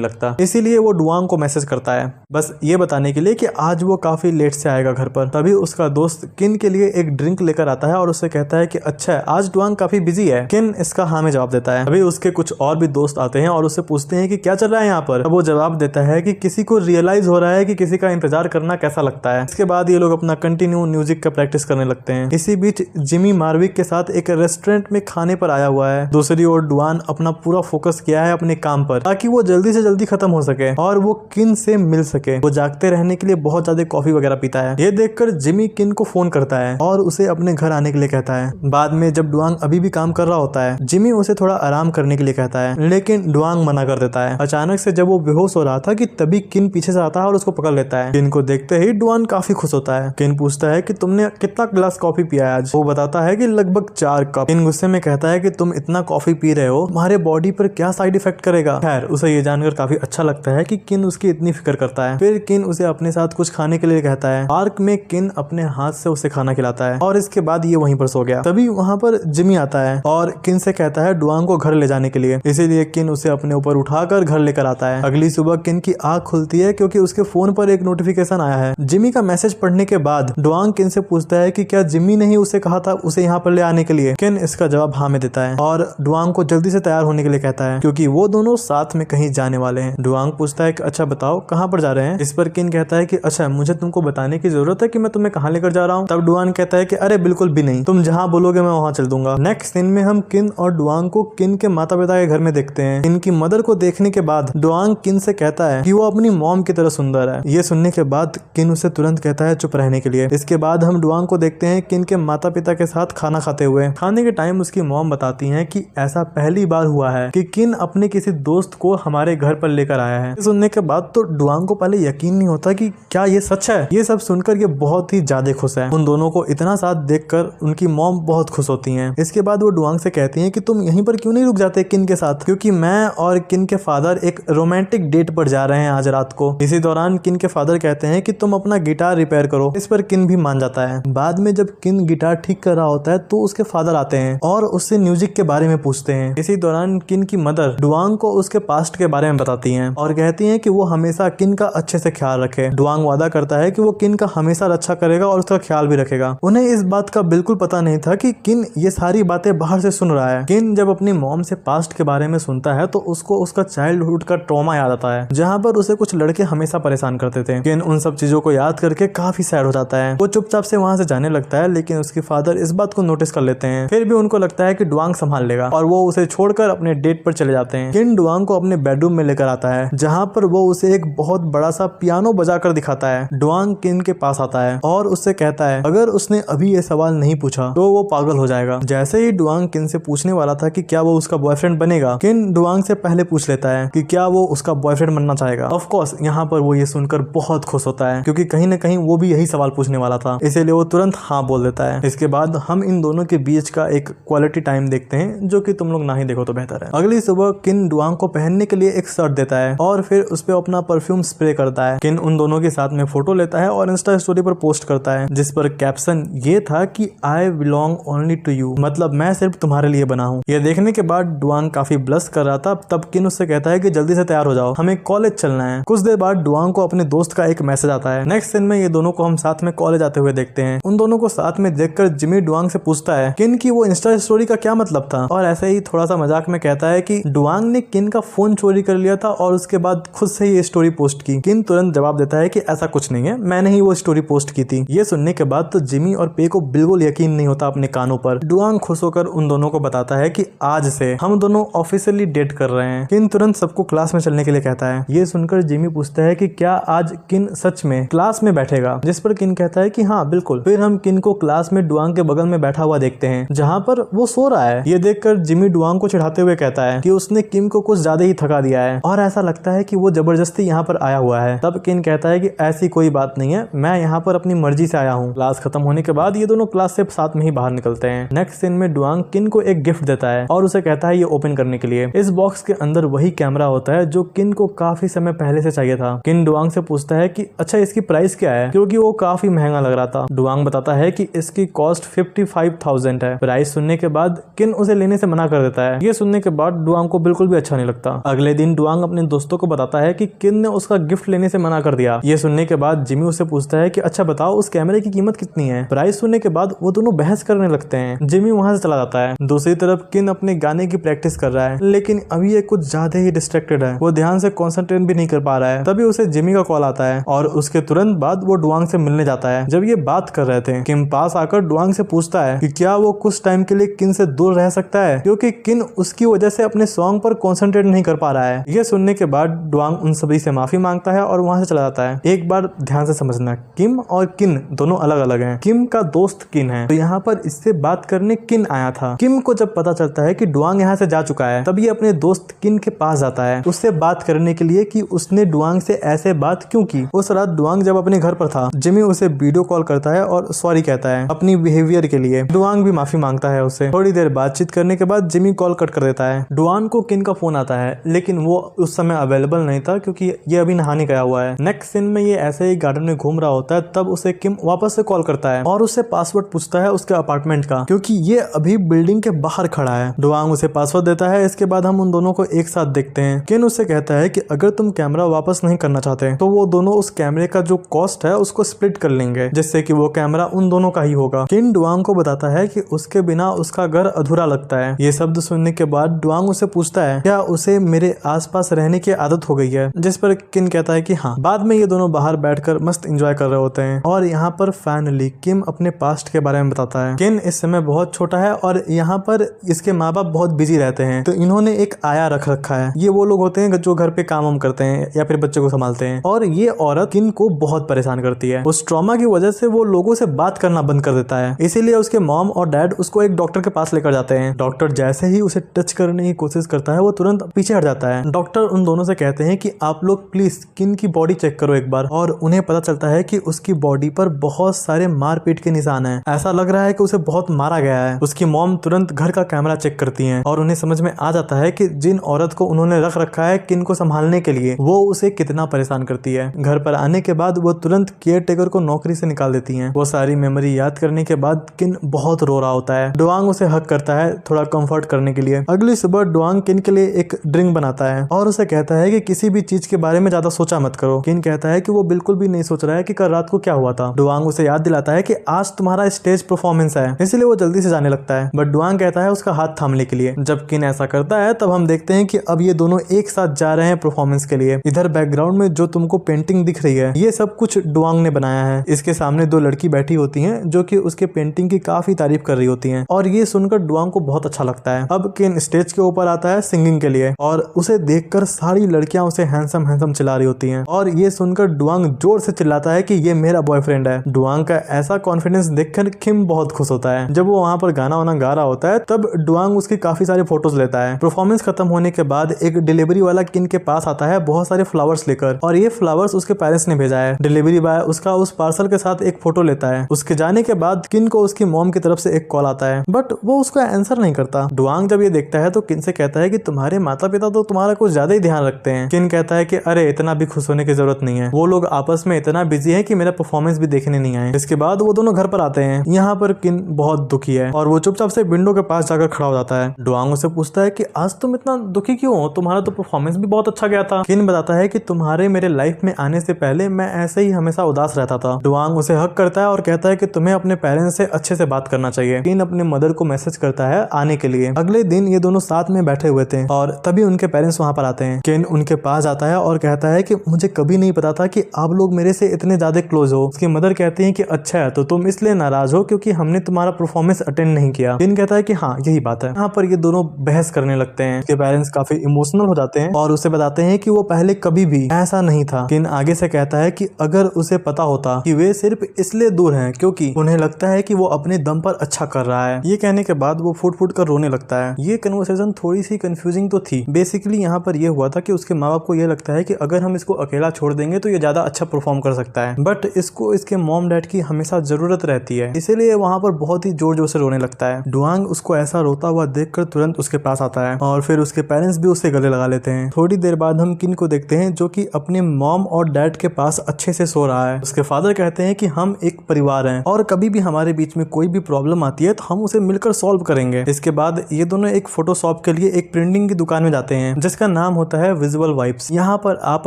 लगता, इसीलिए वो डुआंग को मैसेज करता है बस ये बताने के लिए कि आज वो काफी लेट से आएगा घर पर। तभी उसका दोस्त किन के लिए एक ड्रिंक लेकर आता है और उससे कहता है कि अच्छा है, आज डुआंग काफी बिजी है। किन इसका हाँ में जवाब देता है। अभी उसके कुछ और भी दोस्त आते हैं और उससे पूछते हैं कि क्या चल रहा है यहाँ पर। अब वो जवाब देता है कि किसी को रियलाइज हो रहा है कि किसी का इंतजार करना कैसा लगता है। इसके बाद ये लोग अपना कंटिन्यू म्यूजिक का प्रैक्टिस करने लगते हैं। इसी बीच जिमी मार्विक के साथ एक रेस्टोरेंट में खाने पर आया हुआ है। दूसरी ओर डुआन अपना पूरा फोकस किया है अपने काम पर, ताकि वो जल्दी से जल्दी खत्म हो सके और वो किन से मिल सके। वो जागते रहने के लिए बहुत ज्यादा कॉफी वगैरह पीता है। ये देखकर जिमी किन को फोन करता है और उसे अपने घर आने के लिए कहता है। बाद में जब डुआंग अभी भी काम कर रहा होता है, जिमी उसे थोड़ा आराम करने के लिए कहता है, लेकिन डुआंग मना कर देता है। अचानक से जब वो बेहोश हो रहा था कि तभी किन पीछे से आता है और उसको पकड़ लेता है। किन को देखते ही डुआन काफी खुश होता है। किन पूछता है कि तुमने कितना गिलास कॉफी पिया है आज। वो बताता है कि लगभग 4 कप। किन गुस्से में कहता है कि तुम इतना कॉफी पी रहे हो, तुम्हारे बॉडी पर क्या साइड इफेक्ट करेगा। खैर उसे ये जानकर काफी अच्छा लगता है कि किन उसकी इतनी फिक्र करता है। फिर किन उसे अपने साथ कुछ खाने के लिए कहता है। पार्क में किन अपने हाथ से उसे खाना खिलाता है और इसके बाद ये वहीं पर सो गया। तभी वहां पर जिमी आता है और किन से कहता है डुआंग को घर ले जाने के लिए, इसीलिए किन उसे अपने ऊपर उठाकर घर लेकर आता है। अगली सुबह किन की आंख खुलती है क्योंकि उसके फोन पर एक नोटिफिकेशन आया है। जिमी का मैसेज पढ़ने के बाद डुआंग किन से पूछता है कि क्या जिमी ने ही उसे कहा था उसे यहाँ पर ले आने के लिए। किन इसका जवाब हाँ में देता है और डुआंग को जल्दी से तैयार होने के लिए कहता है क्योंकि वो दोनों साथ में कहीं जाने वाले हैं। डुआंग पूछता है कि अच्छा बताओ कहाँ पर जा रहे हैं। इस पर किन कहता है कि अच्छा मुझे तुमको बताने की जरूरत है कि मैं तुम्हें कहाँ लेकर जा रहा हूँ। तब डुआंग कहता है कि अरे बिल्कुल भी नहीं, तुम जहाँ बोलोगे मैं वहाँ चल दूंगा। नेक्स्ट सीन में हम किन और डुआंग को किन के माता पिता के घर में देखते हैं। किन की मदर को देखने के बाद डुआंग किन से कहता है कि वो अपनी मॉम की तरह सुंदर है। ये सुनने के बाद किन उसे तुरंत कहता है चुप रहने के लिए। इसके बाद हम डुआंग को देखते हैं किन के माता पिता के साथ खाना खाते हुए। खाने के टाइम उसकी मॉम बताती है कि ऐसा पहली बार हुआ है कि किन अपने किसी दोस्त को हमारे घर पर लेकर आया है। सुनने के बाद तो डुआंग को पहले यकीन नहीं होता कि क्या ये सच है। ये सब सुनकर ये बहुत ही ज्यादा खुश है। उन दोनों को इतना साथ देखकर उनकी मॉम बहुत खुश होती हैं। इसके बाद वो डुआंग से कहती हैं कि तुम यहीं पर क्यों नहीं रुक जाते किन के साथ, क्योंकि मैं और किन के फादर एक रोमांटिक डेट पर जा रहे हैं आज रात को। इसी दौरान किन के फादर कहते हैं कि तुम अपना गिटार रिपेयर करो। इस पर किन भी मान जाता है। बाद में जब किन गिटार ठीक कर रहा होता है तो उसके फादर आते हैं और उससे म्यूजिक के बारे में पूछते हैं। इसी दौरान किन की मदर डुआंग को उसके पास्ट के बारे में बताती हैं और कहती हैं कि वो हमेशा किन का अच्छे से ख्याल रखे। डुआंग वादा करता है कि वो किन का हमेशा रक्षा करेगा और उसका ख्याल भी रखेगा। उन्हें इस बात का बिल्कुल पता नहीं था कि किन ये सारी बातें बाहर से सुन रहा है। किन जब अपनी मॉम से पास्ट के बारे में सुनता है तो उसको उसका चाइल्डहुड का ट्रॉमा याद आता है, जहाँ पर उसे कुछ लड़के हमेशा परेशान करते थे। किन उन सब चीजों को याद करके काफी सैड हो जाता है। वो चुपचाप से वहाँ से जाने लगता है, लेकिन उसके फादर इस बात को नोटिस कर लेते हैं। फिर भी उनको लगता है कि डुआंग संभाल लेगा और वो उसे छोड़कर अपने डेट पर चले जाते हैं। किन डुआंग को अपने बेडरूम में लेकर आता है, जहाँ पर वो उसे एक बहुत बड़ा सा पियानो बजाकर दिखाता है। डुआंग किन के पास आता है और उससे कहता है अगर उसने अभी ये सवाल नहीं पूछा तो वो पागल हो जाएगा। जैसे ही डुआंग किन से पूछने वाला था कि क्या वो उसका बॉयफ्रेंड बनेगा, किन डुआंग से पहले पूछ लेता है कि क्या वो उसका बॉयफ्रेंड बनना चाहेगा। ऑफ कोर्स यहाँ पर वो ये सुनकर बहुत खुश होता है क्योंकि कहीं ना कहीं वो भी यही सवाल पूछने वाला था, इसीलिए वो तुरंत हाँ बोल देता है। इसके बाद हम इन दोनों के बीच का एक क्वालिटी टाइम देखते हैं जो कि तुम लोग ना ही देखो तो बेहतर है। अगली सुबह किन डुआंग को पहनने के लिए एक शर्ट देता है और फिर उस पर अपना परफ्यूम स्प्रे करता है। किन उन दोनों के साथ में फोटो लेता है और इंस्टा स्टोरी पर पोस्ट करता है, जिस पर कैप्शन ये था कि I belong only to you, मतलब मैं सिर्फ तुम्हारे लिए बना हूँ। ये देखने के बाद डुआंग काफी ब्लश कर रहा था। तब किन उससे कहता है कि जल्दी से तैयार हो जाओ, हमें कॉलेज चलना है। कुछ देर बाद डुआंग को अपने दोस्त का एक मैसेज आता है। नेक्स्ट सीन में ये दोनों को हम साथ में कॉलेज आते हुए देखते हैं। उन दोनों को साथ में देखकर जिमी डुआंग से पूछता है किन की वो इंस्टा स्टोरी का क्या मतलब था, और ऐसे ही थोड़ा सा मजाक में कहता है कि डुआंग ने किन का फोन चोरी कर लिया था और उसके बाद खुद से ही ये स्टोरी पोस्ट की। किन तुरंत जवाब देता है कि ऐसा कुछ नहीं है, मैंने ही वो स्टोरी पोस्ट की थी। ये सुनने के बाद तो जिमी और पे को बिल्कुल यकीन नहीं होता अपने कानों पर। डुआंग खुश होकर उन दोनों को बताता है कि आज से हम दोनों ऑफिशियली डेट कर रहे हैं। किन तुरंत सबको क्लास में चलने के लिए कहता है। ये सुनकर जिमी पूछता है कि क्या आज किन सच में क्लास में बैठेगा, जिस पर किन कहता है कि हाँ बिल्कुल। फिर हम किन को क्लास में डुआंग के बगल में बैठा हुआ देखते हैं, जहाँ पर वो सो रहा है। ये देखकर जिमी डुआंग को चिढ़ाते हुए कहता है कि उसने किम को कुछ ज्यादा ही थका दिया है और ऐसा लगता है कि वो जबरदस्ती यहाँ पर आया हुआ है। तब किन कहता है कि ऐसी कोई बात नहीं है, मैं यहाँ पर अपनी मर्जी से आया हूँ। क्लास खत्म होने के बाद ये दोनों क्लास से साथ में ही बाहर निकलते हैं। नेक्स्ट सीन में डुआंग किन को एक गिफ्ट देता है और उसे कहता है ये ओपन करने के लिए। इस बॉक्स के अंदर वही कैमरा होता है जो किन को काफी समय पहले से चाहिए था। किन डुआंग से पूछता है कि अच्छा इसकी प्राइस क्या है, क्योंकि वो काफी महंगा लग रहा था। डुआंग बताता है कि इसकी कॉस्ट 55,000 है। प्राइस सुनने के बाद किन उसे लेने से मना कर देता है। ये सुनने के बाद डुआंग को बिल्कुल भी अच्छा नहीं लगता। अगले दिन डुआंग अपने दोस्तों को बताता है कि किन ने उसका गिफ्ट लेने से मना कर दिया। ये सुनने के बाद जिमी उसे पूछता है कि अच्छा बताओ उस कैमरे की कीमत कितनी है। प्राइस सुनने के बाद वो दोनों बहस करने लगते हैं। जिमी वहां से चला जाता है। दूसरी तरफ किन अपने गाने की प्रैक्टिस कर रहा है, लेकिन अभी ये कुछ ज्यादा ही डिस्ट्रैक्टेड है। वो ध्यान से कॉन्सेंट्रेट भी नहीं कर पा रहा है। तभी उसे जिमी का कॉल आता है और उसके तुरंत बाद वो डुआंग से मिलने जाता है। जब ये बात कर रहे थे, किम पास आकर डुआंग से पूछता है कि क्या वो कुछ टाइम के लिए किन से दूर रह सकता है, क्योंकि किन उसकी वजह से अपने सॉन्ग पर कॉन्सेंट्रेट नहीं कर पा रहा है। ये सुनने के बाद डुआंग उन सभी से माफी मांगता है और वहां से चला जाता है। एक बार ध्यान से समझना, किम और किन दोनों अलग अलग हैं। किम का दोस्त किन है, तो यहाँ पर इससे बात करने किन आया था। किम को जब पता चलता है कि डुआंग यहाँ से जा चुका है, तब ये अपने दोस्त किन के पास जाता है उससे बात करने के लिए कि उसने डुआंग से ऐसे बात क्यों की। उस रात डुआंग जब अपने घर पर था, जिमी उसे वीडियो कॉल करता है और सॉरी कहता है अपनी बिहेवियर के लिए। डुआंग भी माफी मांगता है उससे। थोड़ी देर बातचीत करने के बाद जिमी कॉल कट कर देता है। डुआंग को किन का फोन आता है, लेकिन वो उस समय अवेलेबल नहीं था क्योंकि ये अभी नहाने गया हुआ है। नेक्स्ट सीन में ये ऐसे ही गार्डन में घूम रहा होता है, तब उसे किम वापस से कॉल करता है और उससे पासवर्ड पूछता है उसके अपार्टमेंट का, क्योंकि ये अभी बिल्डिंग के बाहर खड़ा है। डुआंग उसे पासवर्ड देता है। इसके बाद हम उन दोनों को एक साथ देखते हैं। किन उससे कहता है कि अगर तुम कैमरा वापस नहीं करना चाहते तो वो दोनों उस कैमरे का जो कॉस्ट है उसको स्प्लिट कर लेंगे, जिससे कि वो कैमरा उन दोनों का ही होगा। किन डुआंग को बताता है कि उसके बिना उसका घर अधूरा लगता है। ये शब्द सुनने के बाद डुआंग उसे पूछता है क्या उसे मेरे आसपास रहने की आदत हो गई है, जिस पर किन कहता है कि हाँ। बाद में ये दोनों बाहर बैठकर मस्त एंजॉय कर रहे होते हैं और यहाँ पर फाइनली किम अपने पास्ट के बारे में बताता है। किन इस समय बहुत छोटा है और यहाँ पर इसके माँ बाप बहुत बिजी रहते हैं, तो इन्होंने एक आया रख रखा है। ये वो लोग होते हैं जो घर पे काम करते हैं या फिर बच्चे को संभालते हैं, और ये औरत किन को बहुत परेशान करती है। उस ट्रॉमा की वजह से वो लोगों से बात करना बंद कर देता है। इसीलिए उसके मॉम और डैड उसको एक डॉक्टर के पास लेकर जाते हैं। डॉक्टर जैसे ही उसे टच करने की कोशिश करता है, वो तुरंत पीछे हट जाता है। डॉक्टर उन दोनों से कहते हैं कि आप लोग प्लीज किन की बॉडी चेक करो एक बार, और उन्हें पता चलता है कि उसकी बॉडी पर बहुत सारे मारपीट के निशान हैं। ऐसा लग रहा है कि उसे बहुत मारा गया है। उसकी मॉम तुरंत घर का कैमरा चेक करती हैं और उन्हें समझ में आ जाता है कि जिन औरत को उन्होंने रख रखा है किन को संभालने के लिए, वो उसे कितना परेशान करती है। घर पर आने के बाद वो तुरंत केयर टेकर को नौकरी से निकाल देती हैं। वो सारी मेमोरी याद करने के बाद किन बहुत रो रहा होता है। डुआंग उसे हक करता है थोड़ा कंफर्ट करने के लिए। अगली सुबह डुआंग किन के लिए एक ड्रिंक बनाता है और उसे कहता है कि किसी भी चीज के बारे में ज्यादा सोचा मत करो। किन कहता है कि वो बिल्कुल भी नहीं सोच रहा है कि कल रात को क्या हुआ था। डुआंग उसे याद दिलाता है कि आज तुम्हारा स्टेज परफॉर्मेंस है, इसलिए वो जल्दी से जाने लगता है, बट डुआंग कहता है उसका हाथ थामने के लिए। जब किन ऐसा करता है तब हम देखते हैं कि अब ये दोनों एक साथ जा रहे हैं परफॉर्मेंस के लिए। इधर बैकग्राउंड में जो तुमको पेंटिंग दिख रही है, ये सब कुछ डुआंग ने बनाया है। इसके सामने दो लड़की बैठी होती हैं जो कि उसके पेंटिंग की काफी तारीफ कर रही होती हैं, और ये सुनकर डुआंग को बहुत अच्छा लगता है। अब किन स्टेज के ऊपर आता है सिंगिंग के लिए, और उसे देखकर सारी लड़कियां उसे हैंडसम हैंडसम चिल्ला रही होती हैं, और ये सुनकर डुआंग जोर से चिल्लाता है कि ये मेरा बॉयफ्रेंड है। डुआंग का ऐसा कॉन्फिडेंस देखकर किम बहुत खुश होता है। जब वो वहां पर गाना वाना गा रहा होता है, तब डुआंग उसकी काफी सारे फोटोज लेता है। परफॉर्मेंस खत्म होने के बाद एक डिलीवरी वाला किन के पास आता है बहुत सारे फ्लावर्स लेकर, और ये फ्लावर्स उसके पेरेंट्स ने भेजा है। डिलीवरी बॉय उसका उस पार्सल के साथ एक फोटो लेता है। उसके जाने के बाद किन को उसकी मॉम की तरफ से एक कॉल आता है, बट वो उसका आंसर नहीं करता। डुआंग जब ये देखता है तो किन से कहता है कि तुम्हारे माता पिता तो तुम्हारा कुछ ज्यादा ही ध्यान रखते हैं। किन कहता है कि अरे इतना भी खुश होने की जरूरत नहीं है, वो लोग आपस में इतना बिजी है कि मेरा परफॉर्मेंस भी देखने नहीं आए। इसके बाद वो दोनों घर पर आते हैं। यहाँ पर किन बहुत दुखी है और वो चुपचाप से विंडो के पास जाकर खड़ा हो जाता है। डुआंग उसे पूछता है कि आज तुम इतना दुखी क्यों हो, तुम्हारा तो परफॉर्मेंस भी बहुत अच्छा गया था। किन बताता है कि तुम्हारे मेरे लाइफ में आने से पहले मैं ऐसे ही हमेशा उदास रहता था। डुआंग उसे हक करता है और कहता है कि तुम्हें अपने पेरेंट्स से अच्छे से बात करना चाहिए। किन अपने मदर को मैसेज करता है आने के लिए। अगले दिन ये दोनों साथ में बैठे हुए थे और तभी उनके पेरेंट्स वहां पर आते हैं। किन उनके पास आता है और कहता है कि मुझे कभी नहीं पता था कि आप लोग मेरे से इतने ज्यादा क्लोज हो। उसकी मदर कहती है कि अच्छा है, तो तुम इसलिए नाराज हो क्योंकि हमने तुम्हारा परफॉर्मेंस अटेंड नहीं किया। किन कहता है कि हाँ यही बात है। यहाँ पर ये दोनों बहस करने लगते हैं। उसके पेरेंट्स काफी इमोशनल हो जाते हैं और उसे बताते हैं कि वो पहले कभी भी ऐसा नहीं था। किन आगे से कहता है कि अगर उसे पता होता कि वे सिर्फ इसलिए दूर हैं क्योंकि उन्हें लगता है कि वो अपने दम पर अच्छा कर रहा है। ये कहने के बाद वो फुट कर रोने लगता है। ये कन्वर्सेशन थोड़ी सी कंफ्यूजिंग तो थी। बेसिकली यहाँ पर ये हुआ था कि उसके माँ बाप को ये लगता है कि अगर हम इसको अकेला छोड़ देंगे तो ये ज्यादा अच्छा परफॉर्म कर सकता है, बट इसको इसके मॉम डैड की हमेशा जरूरत रहती है, इसीलिए वहाँ पर बहुत ही जोर जोर से रोने लगता है। डुआंग उसको ऐसा रोता हुआ देखकर तुरंत उसके पास आता है और फिर उसके पेरेंट्स भी उससे गले लगा लेते हैं। थोड़ी देर बाद हम किन को देखते हैं जो कि अपने मॉम और डैड के पास अच्छे से सो रहा है। उसके फादर कहते हैं कि हम एक परिवार हैं और कभी भी हमारे बीच में कोई भी प्रॉब्लम आती है तो हम उसे मिलकर सॉल्व करेंगे। इसके बाद ये दोनों एक फोटोशॉप के लिए एक प्रिंटिंग की दुकान में जाते हैं जिसका नाम होता है विजुअल वाइब्स। यहाँ पर आप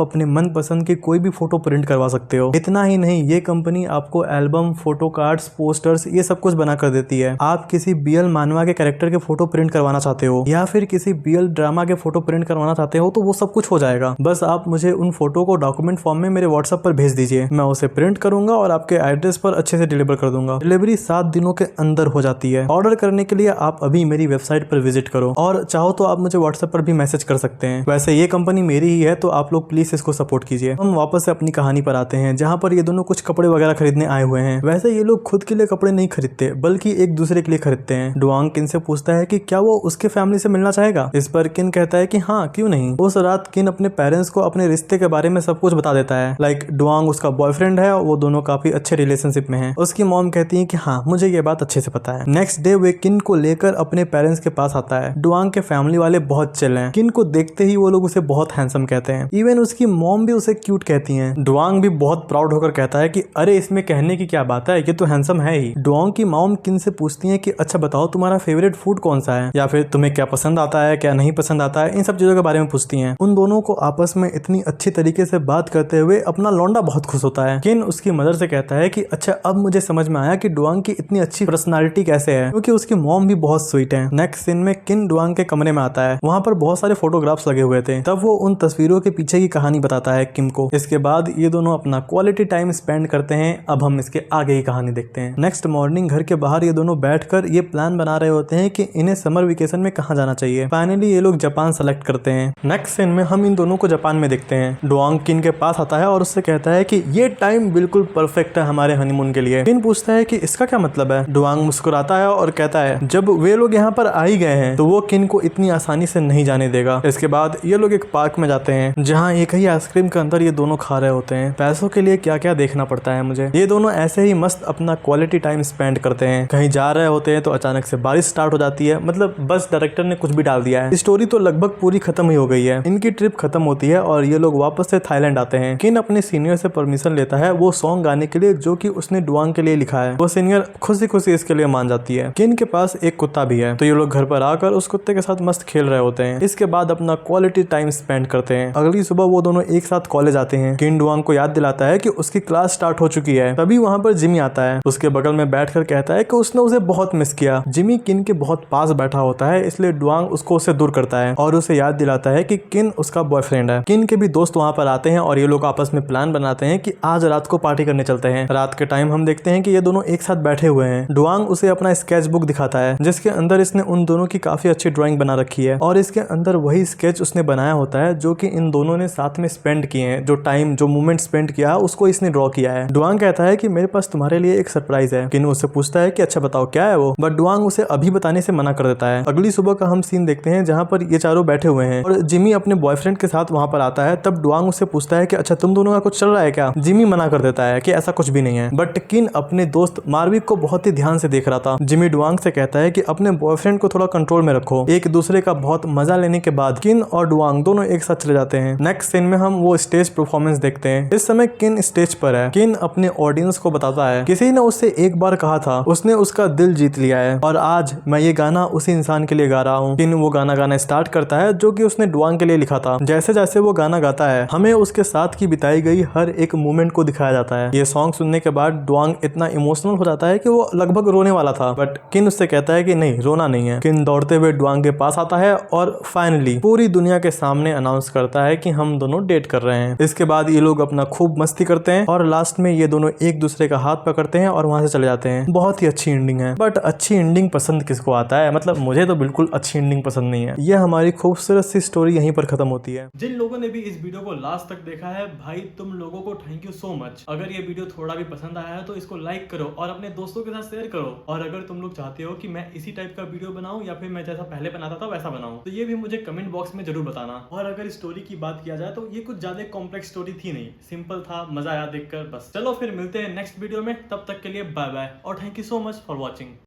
अपने मनपसंद की कोई भी फोटो प्रिंट करवा सकते हो। इतना ही नहीं, ये कंपनी आपको एल्बम, फोटो कार्ड्स, पोस्टर्स ये सब कुछ बना कर देती है। आप किसी बीएल मानवा के कैरेक्टर के फोटो प्रिंट करवाना चाहते हो या फिर किसी बीएल ड्रामा के फोटो प्रिंट करवाना चाहते हो तो वो सब कुछ हो जाएगा। बस आप मुझे उन फोटो को डॉक्यूमेंट फॉर्म में मेरे व्हाट्सएप पर भेज दीजिए, मैं उसे प्रिंट करूंगा और आपके एड्रेस पर अच्छे से डिलीवर कर दूंगा। डिलीवरी 7 दिनों के अंदर हो जाती है। ऑर्डर करने के लिए आप अभी मेरी वेबसाइट पर विजिट करो और चाहो तो आप मुझे व्हाट्सएप पर भी मैसेज कर सकते हैं। वैसे ये कंपनी मेरी ही है तो आप लोग प्लीज इसको सपोर्ट कीजिए। हम वापस से अपनी कहानी पर आते हैं जहाँ पर ये दोनों कुछ कपड़े वगैरह खरीदने आए हुए हैं। वैसे ये लोग खुद के लिए कपड़े नहीं खरीदते बल्कि एक दूसरे के लिए खरीदते हैं। डुआंग किन से पूछता है कि क्या वो उसके फैमिली से मिलना चाहेगा। इस पर किन कहता है कि हाँ क्यों नहीं। उस रात किन अपने पेरेंट्स को अपने रिश्ते के बारे में सब कुछ बता देता है। लाइक डुआंग उसका बॉयफ्रेंड है और वो दोनों काफी अच्छे रिलेशनशिप में हैं। उसकी मॉम कहती है कि हाँ मुझे ये बात अच्छे से पता है। नेक्स्ट डे वे किन को लेकर अपने पेरेंट्स के पास आता है। डुआंग के फैमिली वाले बहुत चिल हैं। किन को देखते ही वो लोग उसे बहुत हैंडसम कहते हैं। इवन उसकी मॉम भी उसे क्यूट कहती हैं। डुआंग भी बहुत प्राउड होकर कहता है कि अरे इसमें कहने की क्या बात है, ये तो हैंडसम है ही। डुआंग की मॉम किन से पूछती है कि अच्छा बताओ तुम्हारा फेवरेट फूड कौन सा है या फिर तुम्हें क्या पसंद आता है, क्या नहीं पसंद आता है, इन सब चीजों के बारे में पूछती हैं। उन दोनों को आपस में इतनी अच्छी तरीके से बात करते हुए अपना लौंडा बहुत खुश होता है। किन उसकी मदर से कहता है कि अच्छा अब मुझे समझ में आया कि डुआंग की इतनी अच्छी पर्सनालिटी कैसे है, क्योंकि उसकी मॉम भी बहुत स्वीट है। नेक्स्ट सीन में किन डुआंग के कमरे में आता है। वहाँ पर बहुत सारे फोटोग्राफ्स लगे हुए थे। तब वो उन तस्वीरों के पीछे की कहानी बताता है किम को। इसके बाद ये दोनों अपना क्वालिटी टाइम स्पेंड करते हैं। अब हम इसके आगे की कहानी देखते हैं। नेक्स्ट मॉर्निंग घर के बाहर ये दोनों बैठकर ये प्लान बना रहे होते हैं कि इन्हें समर वेकेशन में कहाँ जाना चाहिए। फाइनली ये लोग जापान सेलेक्ट करते हैं। नेक्स्ट सीन में हम इन दोनों को जापान में देखते हैं। डुआंग किन के पास आता है और उससे कहता है कि ये टाइम बिल्कुल परफेक्ट है हमारे हनीमून के लिए। किन पूछता है कि इसका क्या मतलब है। डुआंग मुस्कुराता है और कहता है जब वे लोग यहाँ पर आ ही गए हैं तो वो किन को इतनी आसानी से नहीं जाने देगा। इसके बाद ये लोग एक पार्क में जाते हैं जहाँ एक ही आइसक्रीम के अंदर ये दोनों खा रहे होते हैं। पैसों के लिए क्या क्या देखना पड़ता है मुझे। ये दोनों ऐसे ही मस्त अपना क्वालिटी टाइम स्पेंड करते हैं। कहीं जा रहे होते हैं तो अचानक से बारिश स्टार्ट हो जाती है। मतलब बस डायरेक्टर ने कुछ भी डाल दिया है। स्टोरी तो लगभग पूरी खत्म ही हो गई है। इनकी ट्रिप खत्म होती है और ये लोग वापस से थाईलैंड आते हैं। किन अपने सीनियर से परमिशन लेता है वो सॉन्ग गाने के लिए जो कि उसने डुआंग के लिए लिखा है। वो सीनियर खुशी खुशी इसके लिए मान जाती है। किन के पास एक कुत्ता भी है तो ये लोग घर पर आकर उस कुत्ते के साथ मस्त खेल रहे होते हैं। इसके बाद अपना क्वालिटी टाइम स्पेंड करते हैं। अगली सुबह वो दोनों एक साथ कॉलेज आते हैं। किन डुआंग को याद दिलाता है कि उसकी क्लास स्टार्ट हो चुकी है। तभी वहाँ पर जिमी आता है। उसके बगल में बैठकर कहता है कि उसने उसे बहुत मिस किया। जिमी किन के बहुत पास बैठा होता है इसलिए डुआंग उसको उससे दूर करता है और उसे याद दिलाता है कि किन उसका बॉयफ्रेंड है। किन के भी दोस्त वहाँ पर आते हैं और ये लोग आपस में प्लान बनाते हैं कि आज रात को पार्टी करने चलते हैं। रात के टाइम हम देखते हैं कि ये दोनों एक साथ बैठे हुए हैं। डुआंग उसे अपना स्केच बुक दिखाता है जिसके अंदर इसने उन दोनों की काफी अच्छी ड्राइंग बना रखी है और इसके अंदर वही स्केच उसने बनाया होता है जो कि इन दोनों ने साथ में स्पेंड किए हैं। जो टाइम जो मोमेंट स्पेंड किया है उसको इसने ड्रॉ किया है। डुआंग कहता है कि मेरे पास तुम्हारे लिए एक सरप्राइज है। किन उससे पूछता है कि अच्छा बताओ क्या है वो, बट डुआंग उसे अभी बताने से मना कर देता है। अगली सुबह का हम सीन देखते हैं जहाँ पर ये चारों बैठे हुए हैं और जिमी अपने बॉयफ्रेंड के साथ वहाँ पर आता है। तब डुआंग उससे पूछता है कि अच्छा तुम दोनों का कुछ चल रहा है क्या। जिमी मना कर देता है कि ऐसा कुछ भी नहीं है, बट किन अपने दोस्त मार्विक को बहुत ही ध्यान से देख रहा था। जिमी डुआंग से कहता है कि अपने बॉयफ्रेंड को थोड़ा कंट्रोल में रखो। एक दूसरे का बहुत मजा लेने के बाद किन और डुआंग दोनों एक साथ चले जाते हैं। नेक्स्ट सीन में हम वो स्टेज परफॉर्मेंस देखते हैं। इस समय किन स्टेज पर है। किन अपने ऑडियंस को बताता है किसी ने उससे एक बार कहा था, उसने उसका दिल जीत लिया है और आज मैं ये गाना उसी इंसान के लिए गा रहा हूँ। किन वो गाना गाना स्टार्ट करता है जो कि उसने डुआंग के लिए लिखा था। जैसे जैसे वो गाना गाता है हमें उसके साथ की बिताई गई हर एक मोमेंट को दिखाया जाता है। ये सॉन्ग सुनने के बाद डुआंग इतना इमोशनल हो जाता है कि वो लगभग रोने वाला था, बट किन उससे कहता है कि नहीं रोना नहीं है। किन दौड़ते हुए डुआंग के पास आता है और फाइनली पूरी दुनिया के सामने अनाउंस करता है कि हम दोनों डेट कर रहे हैं। इसके बाद ये लोग अपना खूब मस्ती करते हैं और लास्ट में ये दोनों एक दूसरे का हाथ पकड़ते हैं और वहां से चले जाते हैं। बहुत ही अच्छी एंडिंग है, बट अच्छी एंडिंग पसंद किसको आता है। मतलब मुझे तो बिल्कुल अच्छी एंडिंग पसंद नहीं है। ये हमारी खूबसूरत सी स्टोरी यहीं पर खत्म होती है। जिन लोगों ने भी इस वीडियो को लास्ट तक देखा है भाई तुम लोगों को थैंक यू सो मच। अगर ये वीडियो थोड़ा भी पसंद आया है तो इसको लाइक करो और अपने दोस्तों के साथ शेयर करो। और अगर तुम लोग चाहते हो कि मैं इसी टाइप का वीडियो बनाऊं या फिर मैं जैसा पहले बनाता था वैसा बनाऊं तो ये भी मुझे कमेंट बॉक्स में जरूर बताना। और अगर स्टोरी स्टोरी की बात किया जाए तो ये कुछ ज्यादा कॉम्प्लेक्स स्टोरी थी नहीं, सिंपल था, मजा आया देखकर बस। चलो फिर मिलते हैं नेक्स्ट वीडियो में, तब तक के लिए बाय बाय और thank you so much for watching.